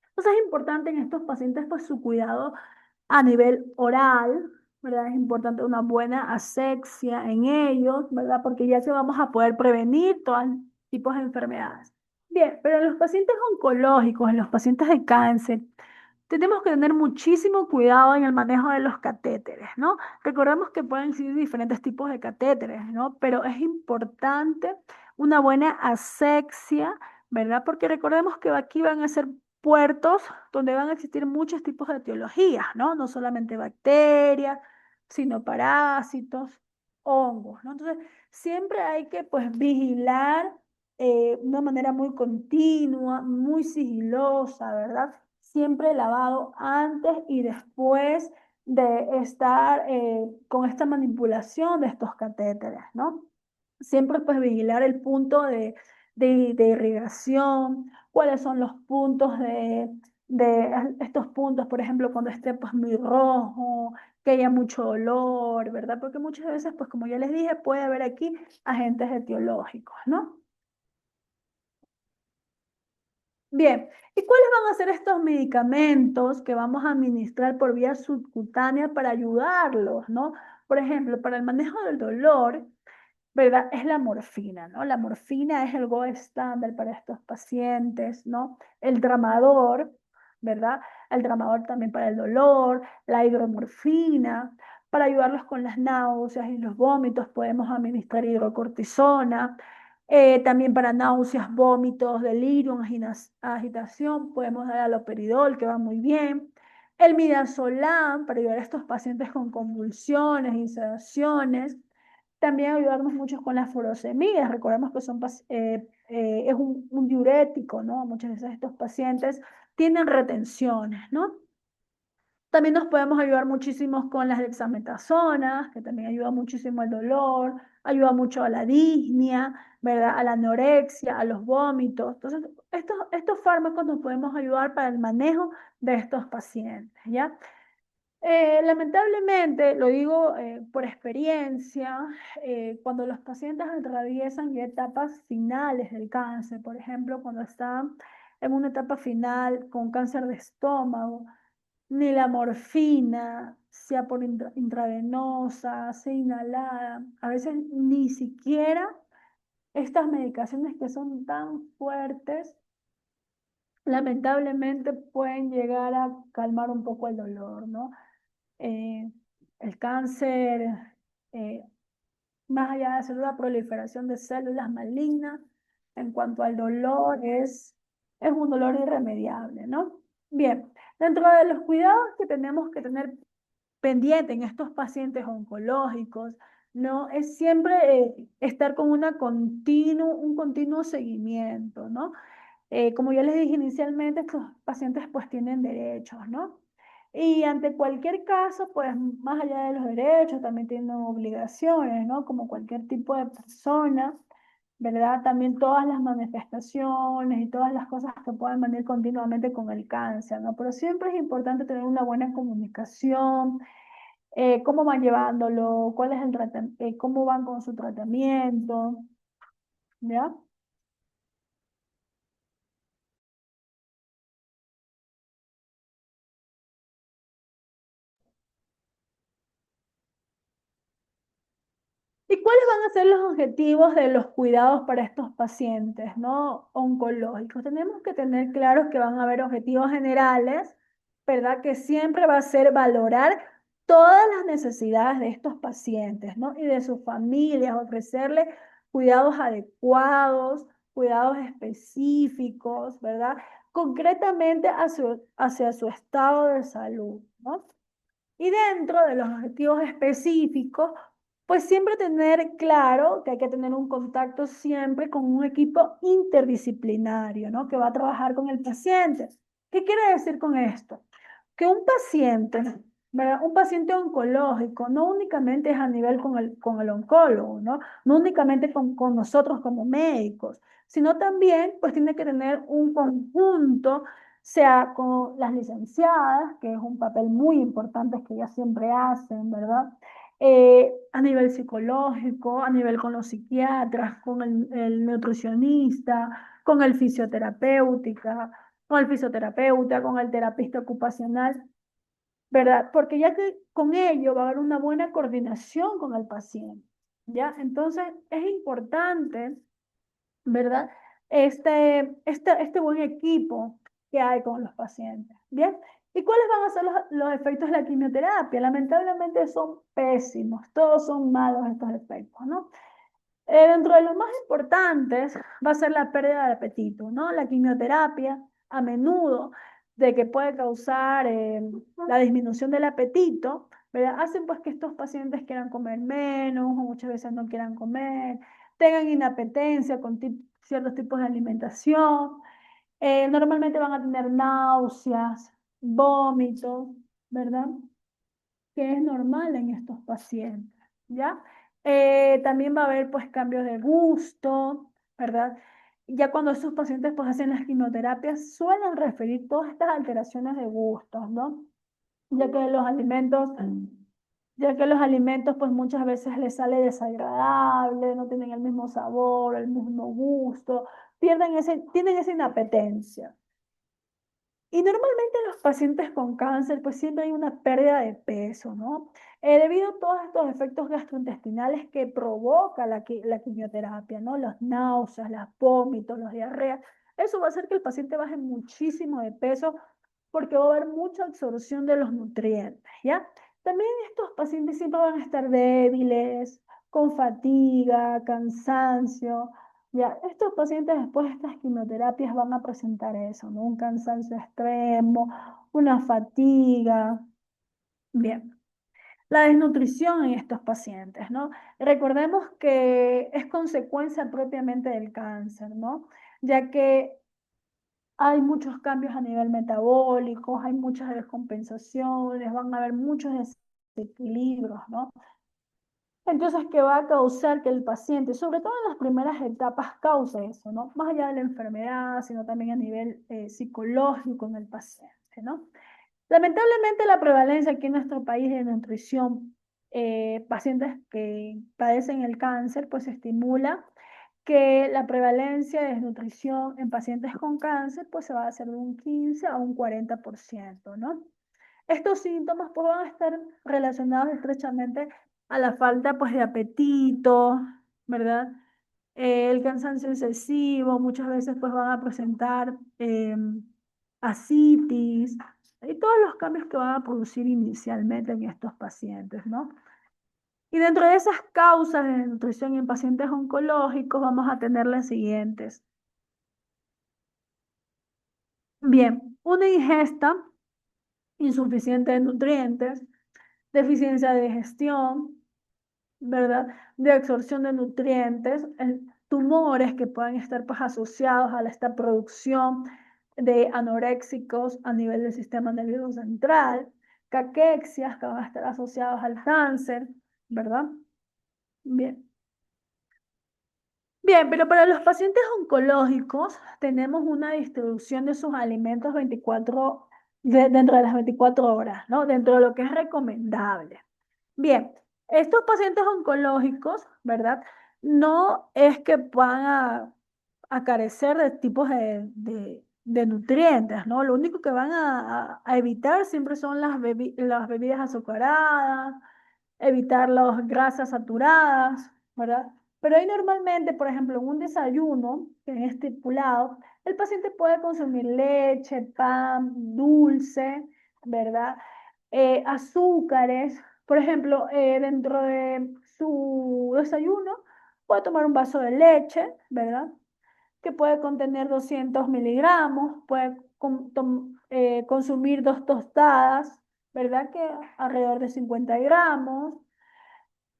Entonces es importante en estos pacientes, pues su cuidado a nivel oral, ¿verdad? Es importante una buena asepsia en ellos, ¿verdad? Porque ya se vamos a poder prevenir todos tipos de enfermedades. Bien, pero en los pacientes oncológicos, en los pacientes de cáncer, tenemos que tener muchísimo cuidado en el manejo de los catéteres, ¿no? Recordemos que pueden existir diferentes tipos de catéteres, ¿no? Pero es importante una buena asepsia, ¿verdad? Porque recordemos que aquí van a ser puertos donde van a existir muchos tipos de etiologías, ¿no? No solamente bacterias, sino parásitos, hongos, ¿no? Entonces, siempre hay que, pues, vigilar de una manera muy continua, muy sigilosa, ¿verdad? Siempre lavado antes y después de estar con esta manipulación de estos catéteres, ¿no? Siempre pues vigilar el punto de irrigación, cuáles son los puntos de estos puntos, por ejemplo, cuando esté pues muy rojo, que haya mucho olor, ¿verdad? Porque muchas veces, pues como ya les dije, puede haber aquí agentes etiológicos, ¿no? Bien, ¿y cuáles van a ser estos medicamentos que vamos a administrar por vía subcutánea para ayudarlos, ¿no? Por ejemplo, para el manejo del dolor, ¿verdad? Es la morfina, ¿no? La morfina es el gold estándar para estos pacientes, ¿no? El tramador, ¿verdad? El tramador también para el dolor, la hidromorfina. Para ayudarlos con las náuseas y los vómitos podemos administrar hidrocortisona. También para náuseas, vómitos, delirium, agitación, podemos dar aloperidol, que va muy bien. El midazolam para ayudar a estos pacientes con convulsiones y sedaciones. También ayudarnos mucho con las furosemias. Recordemos que es un diurético, ¿no? Muchas veces estos pacientes tienen retenciones, ¿no? También nos podemos ayudar muchísimo con las dexametasonas, que también ayuda muchísimo al dolor, ayuda mucho a la disnea, ¿verdad? A la anorexia, a los vómitos. Entonces, estos fármacos nos podemos ayudar para el manejo de estos pacientes, ¿ya? Lamentablemente, lo digo por experiencia, cuando los pacientes atraviesan ya etapas finales del cáncer, por ejemplo, cuando están en una etapa final con cáncer de estómago, ni la morfina, sea por intravenosa, sea inhalada, a veces ni siquiera estas medicaciones que son tan fuertes, lamentablemente pueden llegar a calmar un poco el dolor, ¿no? eh, el cáncer, eh, más allá de hacer la proliferación de células malignas, en cuanto al dolor, es un dolor irremediable, ¿no? Bien, dentro de los cuidados que tenemos que tener pendiente en estos pacientes oncológicos, ¿no? Es siempre estar con un continuo seguimiento, ¿no? Como ya les dije inicialmente, estos pacientes pues tienen derechos, ¿no? Y ante cualquier caso, pues más allá de los derechos, también tienen obligaciones, ¿no? Como cualquier tipo de persona, ¿verdad? También todas las manifestaciones y todas las cosas que puedan venir continuamente con el cáncer, ¿no? Pero siempre es importante tener una buena comunicación, cómo van llevándolo, cuál es el cómo van con su tratamiento, ¿ya? ¿Y cuáles van a ser los objetivos de los cuidados para estos pacientes, ¿no? Oncológicos? Tenemos que tener claros que van a haber objetivos generales, ¿verdad? Que siempre va a ser valorar todas las necesidades de estos pacientes, ¿no? Y de sus familias, ofrecerles cuidados adecuados, cuidados específicos, ¿verdad? Concretamente hacia su estado de salud, ¿no? Y dentro de los objetivos específicos, pues siempre tener claro que hay que tener un contacto siempre con un equipo interdisciplinario, ¿no? Que va a trabajar con el paciente. ¿Qué quiere decir con esto? Que un paciente, ¿verdad? Un paciente oncológico no únicamente es a nivel con el oncólogo, ¿no? No únicamente con nosotros como médicos, sino también pues tiene que tener un conjunto, sea con las licenciadas, que es un papel muy importante que ellas siempre hacen, ¿verdad? A nivel psicológico, a nivel con los psiquiatras, con el nutricionista, con el fisioterapéutica, con el fisioterapeuta, con el terapista ocupacional, ¿verdad? Porque ya que con ello va a haber una buena coordinación con el paciente, ¿ya? Entonces es importante, ¿verdad? Este buen equipo que hay con los pacientes, ¿bien? ¿Y cuáles van a ser los efectos de la quimioterapia? Lamentablemente son pésimos, todos son malos estos efectos, ¿no? Dentro de los más importantes va a ser la pérdida de apetito, ¿no? La quimioterapia a menudo de que puede causar la disminución del apetito, ¿verdad? Hacen pues que estos pacientes quieran comer menos o muchas veces no quieran comer, tengan inapetencia con ciertos tipos de alimentación, normalmente van a tener náuseas, vómitos, ¿verdad? Que es normal en estos pacientes, ¿ya? También va a haber pues cambios de gusto, ¿verdad? Ya cuando estos pacientes pues hacen las quimioterapias suelen referir todas estas alteraciones de gustos, ¿no? Ya que los alimentos, ya que los alimentos pues muchas veces les sale desagradable, no tienen el mismo sabor, el mismo gusto, tienen esa inapetencia. Y normalmente en los pacientes con cáncer, pues siempre hay una pérdida de peso, ¿no? Debido a todos estos efectos gastrointestinales que provoca la quimioterapia, ¿no? Los náuseas, los vómitos, los diarreas. Eso va a hacer que el paciente baje muchísimo de peso porque va a haber mucha absorción de los nutrientes, ¿ya? También estos pacientes siempre van a estar débiles, con fatiga, cansancio. Ya, estos pacientes después de estas quimioterapias van a presentar eso, ¿no? Un cansancio extremo, una fatiga. Bien, la desnutrición en estos pacientes, ¿no? Recordemos que es consecuencia propiamente del cáncer, ¿no? Ya que hay muchos cambios a nivel metabólico, hay muchas descompensaciones, van a haber muchos desequilibrios, ¿no? Entonces, ¿qué va a causar que el paciente, sobre todo en las primeras etapas, cause eso, ¿no? Más allá de la enfermedad, sino también a nivel psicológico en el paciente, ¿no? Lamentablemente, la prevalencia aquí en nuestro país de nutrición, pacientes que padecen el cáncer, pues estimula que la prevalencia de desnutrición en pacientes con cáncer, pues se va a hacer de un 15 a un 40%, ¿no? Estos síntomas pues, van a estar relacionados estrechamente a la falta pues, de apetito, ¿verdad? El cansancio excesivo, muchas veces pues, van a presentar ascitis y todos los cambios que van a producir inicialmente en estos pacientes, ¿no? Y dentro de esas causas de desnutrición en pacientes oncológicos vamos a tener las siguientes. Bien, una ingesta insuficiente de nutrientes, deficiencia de digestión, ¿verdad? De absorción de nutrientes, tumores que pueden estar pues, asociados a esta producción de anoréxicos a nivel del sistema nervioso central, caquexias que van a estar asociados al cáncer, ¿verdad? Bien. Bien, pero para los pacientes oncológicos tenemos una distribución de sus alimentos dentro de las 24 horas, ¿no? Dentro de lo que es recomendable. Bien, estos pacientes oncológicos, ¿verdad? No es que van a carecer de tipos de nutrientes, ¿no? Lo único que van a evitar siempre son las bebidas azucaradas, evitar las grasas saturadas, ¿verdad? Pero ahí normalmente, por ejemplo, en un desayuno que es estipulado, el paciente puede consumir leche, pan, dulce, ¿verdad? azúcares. Por ejemplo, dentro de su desayuno puede tomar un vaso de leche, ¿verdad? Que puede contener 200 miligramos, puede consumir dos tostadas, ¿verdad? Que alrededor de 50 gramos,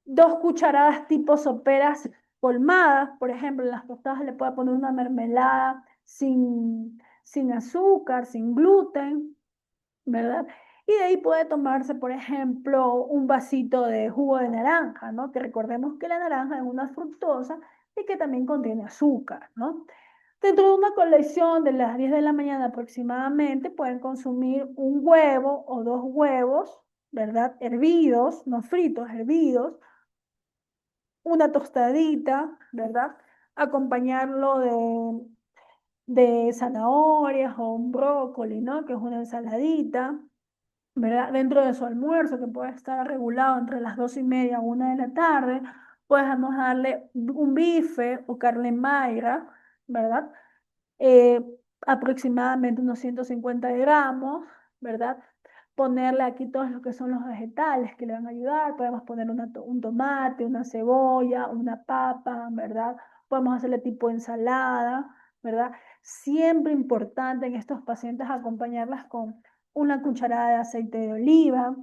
dos cucharadas tipo soperas colmadas, por ejemplo, en las tostadas le puede poner una mermelada sin azúcar, sin gluten, ¿verdad? Y de ahí puede tomarse, por ejemplo, un vasito de jugo de naranja, ¿no? Que recordemos que la naranja es una fructosa y que también contiene azúcar, ¿no? Dentro de una colección de las 10 de la mañana aproximadamente pueden consumir un huevo o dos huevos, ¿verdad? Hervidos, no fritos, hervidos, una tostadita, ¿verdad? Acompañarlo de zanahorias o un brócoli, ¿no? Que es una ensaladita, ¿verdad? Dentro de su almuerzo, que puede estar regulado entre las 2:30 a 1 de la tarde, podemos darle un bife o carne magra, ¿verdad? eh, Aproximadamente unos 150 gramos, ¿verdad? Ponerle aquí todos lo que son los vegetales que le van a ayudar. Podemos poner un tomate, una cebolla, una papa, ¿verdad? Podemos hacerle tipo ensalada, ¿verdad? Siempre importante en estos pacientes acompañarlas con una cucharada de aceite de oliva,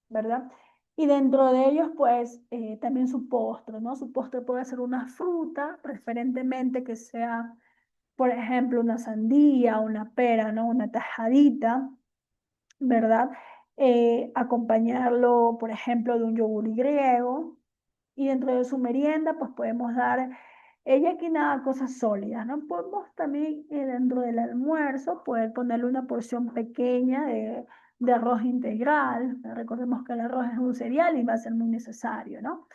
¿verdad? Y dentro de ellos, pues, también su postre, ¿no? Su postre puede ser una fruta, preferentemente que sea, por ejemplo, una sandía, una pera, ¿no? Una tajadita, ¿verdad? Acompañarlo, por ejemplo, de un yogur griego. Y dentro de su merienda, pues podemos dar, ella aquí nada, cosas sólidas, ¿no? Podemos también, dentro del almuerzo, poder ponerle una porción pequeña de arroz integral. Recordemos que el arroz es un cereal y va a ser muy necesario, ¿no?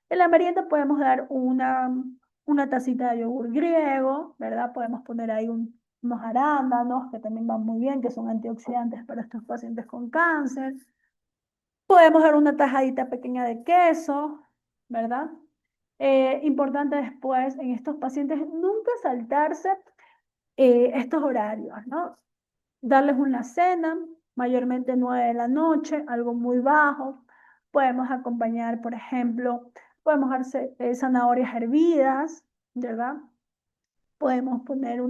En la merienda podemos dar una tacita de yogur griego, ¿verdad? Podemos poner ahí unos arándanos que también van muy bien, que son antioxidantes para estos pacientes con cáncer. Podemos dar una tajadita pequeña de queso, ¿verdad? Importante después en estos pacientes nunca saltarse estos horarios, ¿no? Darles una cena, mayormente 9 de la noche, algo muy bajo. Podemos acompañar, por ejemplo, podemos hacer zanahorias hervidas, ¿verdad? Podemos poner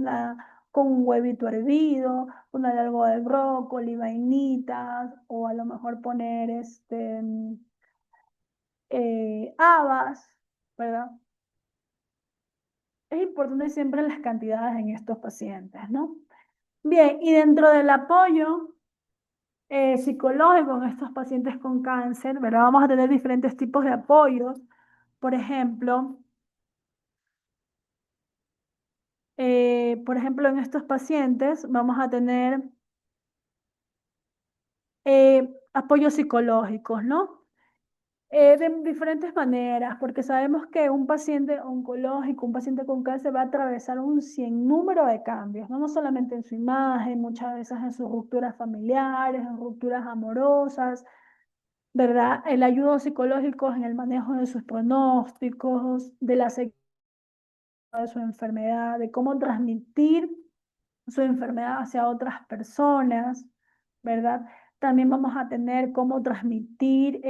con un huevito hervido, poner algo de brócoli, vainitas, o a lo mejor poner habas, ¿verdad? Es importante siempre las cantidades en estos pacientes, ¿no? Bien, y dentro del apoyo psicológico en estos pacientes con cáncer, ¿verdad? Vamos a tener diferentes tipos de apoyos. Por ejemplo, en estos pacientes vamos a tener apoyos psicológicos, ¿no? De diferentes maneras, porque sabemos que un paciente oncológico, un paciente con cáncer va a atravesar un sinnúmero de cambios, ¿no? No solamente en su imagen, muchas veces en sus rupturas familiares, en rupturas amorosas, ¿verdad? El ayudo psicológico en el manejo de sus pronósticos, de la de su enfermedad, de cómo transmitir su enfermedad hacia otras personas, ¿verdad? También vamos a tener cómo transmitir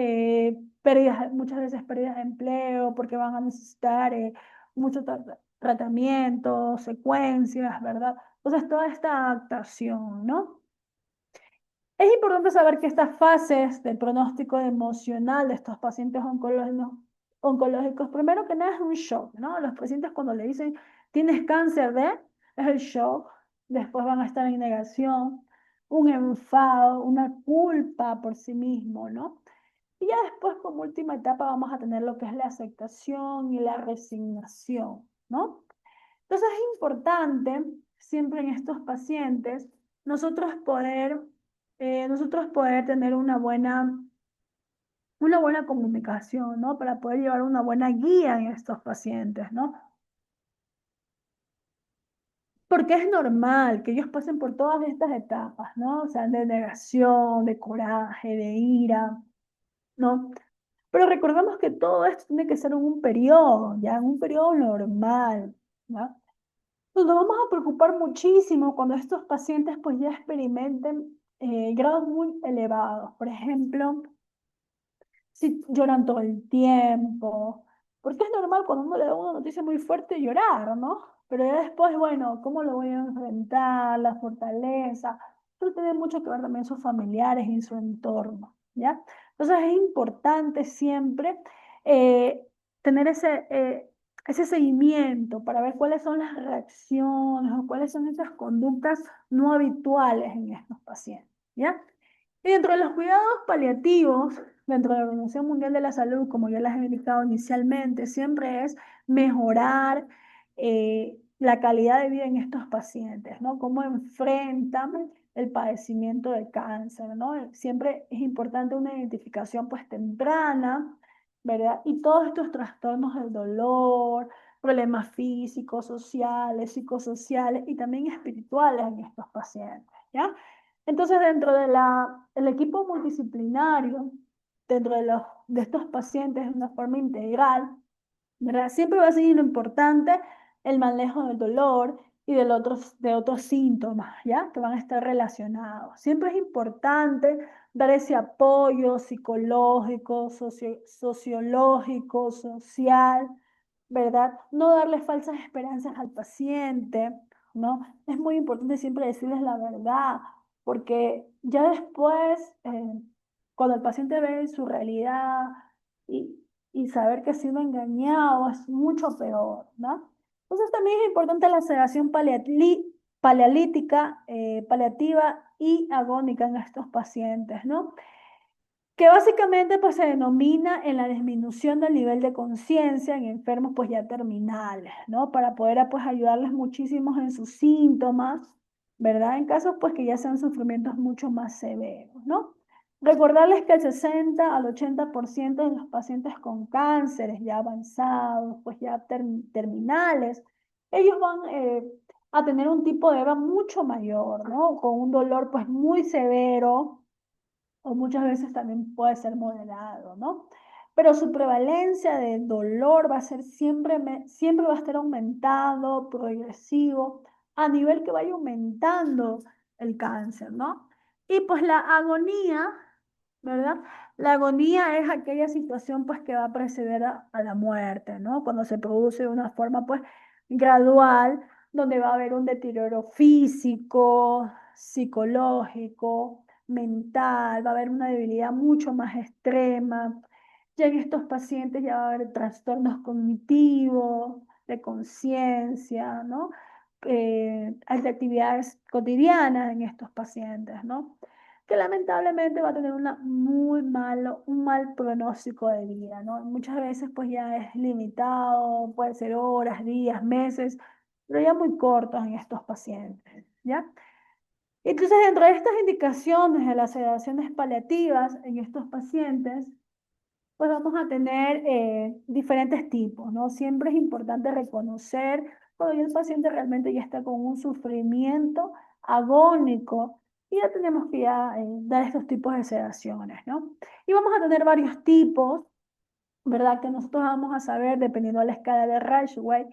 pérdidas, muchas veces pérdidas de empleo, porque van a necesitar mucho tratamiento, secuencias, ¿verdad? Entonces, toda esta adaptación, ¿no? Es importante saber que estas fases del pronóstico emocional de estos pacientes oncológicos, primero que nada es un shock, ¿no? Los pacientes cuando le dicen, tienes cáncer es el shock, después van a estar en negación, un enfado, una culpa por sí mismo, ¿no? Y ya después, como última etapa, vamos a tener lo que es la aceptación y la resignación, ¿no? Entonces es importante siempre en estos pacientes nosotros poder tener una buena comunicación, ¿no? Para poder llevar una buena guía en estos pacientes, ¿no? Porque es normal que ellos pasen por todas estas etapas, ¿no? O sea, de negación, de coraje, de ira, ¿no? Pero recordemos que todo esto tiene que ser en un periodo, ya en un periodo normal, ¿no? Nos vamos a preocupar muchísimo cuando estos pacientes pues ya experimenten grados muy elevados. Por ejemplo, si lloran todo el tiempo, porque es normal cuando uno le da una noticia muy fuerte llorar, ¿no? Pero ya después, bueno, ¿cómo lo voy a enfrentar? La fortaleza. Eso tiene mucho que ver también sus familiares y su entorno, ¿ya? Entonces es importante siempre eh, tener ese seguimiento para ver cuáles son las reacciones o cuáles son esas conductas no habituales en estos pacientes, ¿ya? Y dentro de los cuidados paliativos, dentro de la Organización Mundial de la Salud, como ya les he indicado inicialmente, siempre es mejorar la calidad de vida en estos pacientes, ¿no? Cómo enfrentan el padecimiento de cáncer, ¿no? Siempre es importante una identificación pues temprana, ¿verdad? Y todos estos trastornos del dolor, problemas físicos, sociales, psicosociales y también espirituales en estos pacientes, ¿ya? Entonces, dentro de el equipo multidisciplinario, dentro de estos pacientes de una forma integral, ¿verdad? Siempre va a ser importante el manejo del dolor y de otros síntomas, ¿ya? Que van a estar relacionados. Siempre es importante dar ese apoyo psicológico, sociológico, social, ¿verdad? No darle falsas esperanzas al paciente, ¿no? Es muy importante siempre decirles la verdad, porque ya después, cuando el paciente ve su realidad y, y saber que ha sido engañado es mucho peor, ¿no? Entonces también es importante la sedación paliativa y agónica en estos pacientes, ¿no? Que básicamente pues se denomina en la disminución del nivel de conciencia en enfermos pues ya terminales, ¿no? Para poder pues ayudarles muchísimo en sus síntomas, ¿verdad? En casos pues que ya sean sufrimientos mucho más severos, ¿no? Recordarles que el 60 al 80% de los pacientes con cánceres ya avanzados, pues ya terminales, ellos van a tener un tipo de EVA mucho mayor, ¿no? Con un dolor pues muy severo, o muchas veces también puede ser moderado, ¿no? Pero su prevalencia de dolor va a ser siempre va a estar aumentando, progresivo, a nivel que vaya aumentando el cáncer, ¿no? Y pues la agonía, ¿verdad? La agonía es aquella situación pues que va a preceder a la muerte, ¿no? Cuando se produce de una forma pues gradual, donde va a haber un deterioro físico, psicológico, mental, va a haber una debilidad mucho más extrema. Ya en estos pacientes ya va a haber trastornos cognitivos, de conciencia, ¿no? Hay de actividades cotidianas en estos pacientes, ¿no? Que lamentablemente va a tener un mal pronóstico de vida, ¿no? Muchas veces pues ya es limitado, puede ser horas, días, meses, pero ya muy cortos en estos pacientes, ¿ya? Entonces, dentro de estas indicaciones de las sedaciones paliativas en estos pacientes, pues vamos a tener diferentes tipos, ¿no? Siempre es importante reconocer cuando ya el paciente realmente ya está con un sufrimiento agónico y ya tenemos que dar estos tipos de sedaciones, ¿no? Y vamos a tener varios tipos, ¿verdad? Que nosotros vamos a saber, dependiendo de la escala de Ridgway,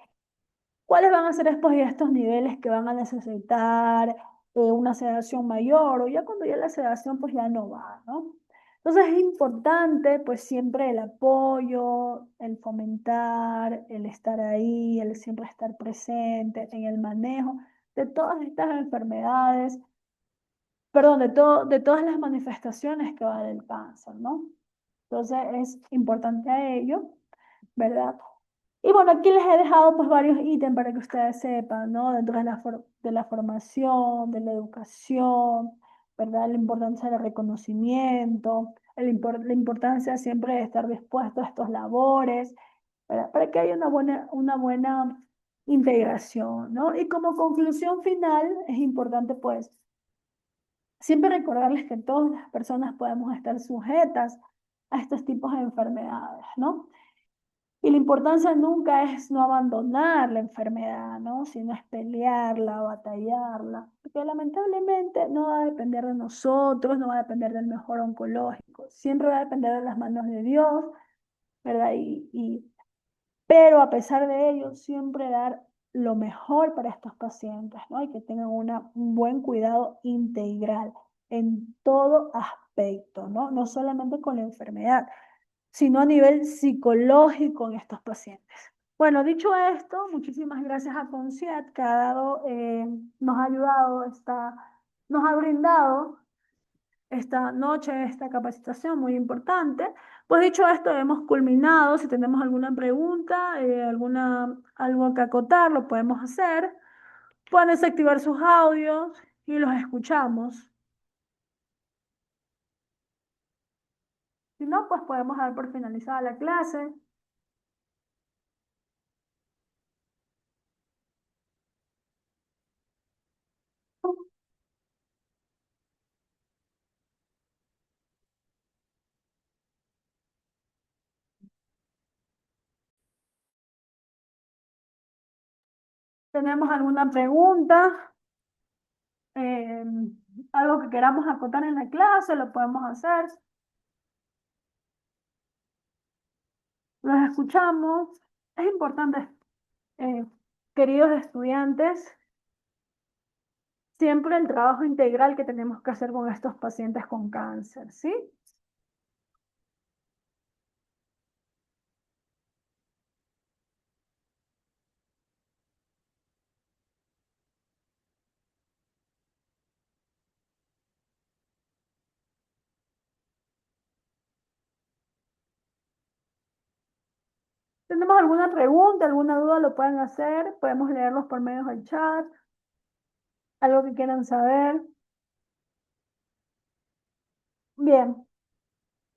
cuáles van a ser después ya estos niveles que van a necesitar una sedación mayor o ya cuando ya la sedación pues ya no va, ¿no? Entonces es importante pues siempre el apoyo, el fomentar, el estar ahí, el siempre estar presente en el manejo de todas estas enfermedades, perdón, de todas las manifestaciones que va del cáncer, ¿no? Entonces es importante a ello, ¿verdad? Y bueno, aquí les he dejado pues varios ítems para que ustedes sepan, ¿no? Dentro de de la formación, de la educación, ¿verdad? La importancia del reconocimiento, la importancia siempre de estar dispuesto a estos labores, ¿verdad? Para que haya una buena integración, ¿no? Y como conclusión final, es importante pues siempre recordarles que todas las personas podemos estar sujetas a estos tipos de enfermedades, ¿no? Y la importancia nunca es no abandonar la enfermedad, ¿no? Sino es pelearla, batallarla, porque lamentablemente no va a depender de nosotros, no va a depender del mejor oncológico, siempre va a depender de las manos de Dios, ¿verdad? Pero a pesar de ello, siempre dar lo mejor para estos pacientes, ¿no? Y que tengan un buen cuidado integral. en todo aspecto, ¿no? No solamente con la enfermedad, sino a nivel psicológico en estos pacientes. Bueno, dicho esto, muchísimas gracias a Conciat que ha dado, nos ha ayudado, nos ha brindado esta noche, esta capacitación muy importante. Pues dicho esto, hemos culminado. Si tenemos alguna pregunta, algo que acotar, lo podemos hacer. Pueden desactivar sus audios y los escuchamos. Si no, pues podemos dar por finalizada la clase. ¿Tenemos alguna pregunta? Eh, algo que queramos acotar en la clase, lo podemos hacer. Los escuchamos. Es importante, eh, queridos estudiantes, siempre el trabajo integral que tenemos que hacer con estos pacientes con cáncer, ¿sí? ¿Tenemos alguna pregunta, alguna duda? Lo pueden hacer. Podemos leerlos por medio del chat. Algo que quieran saber. Bien.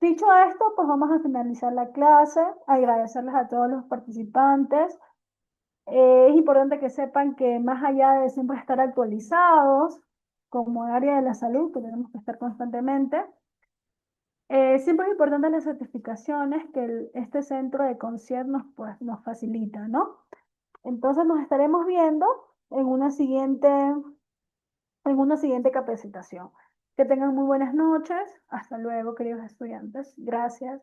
Dicho esto, pues vamos a finalizar la clase. Agradecerles a todos los participantes. Es importante que sepan que más allá de siempre estar actualizados, como área de la salud, que tenemos que estar constantemente, siempre es importante las certificaciones que este centro de concierge pues, nos facilita, ¿no? Entonces nos estaremos viendo en una siguiente capacitación. Que tengan muy buenas noches. Hasta luego, queridos estudiantes. Gracias.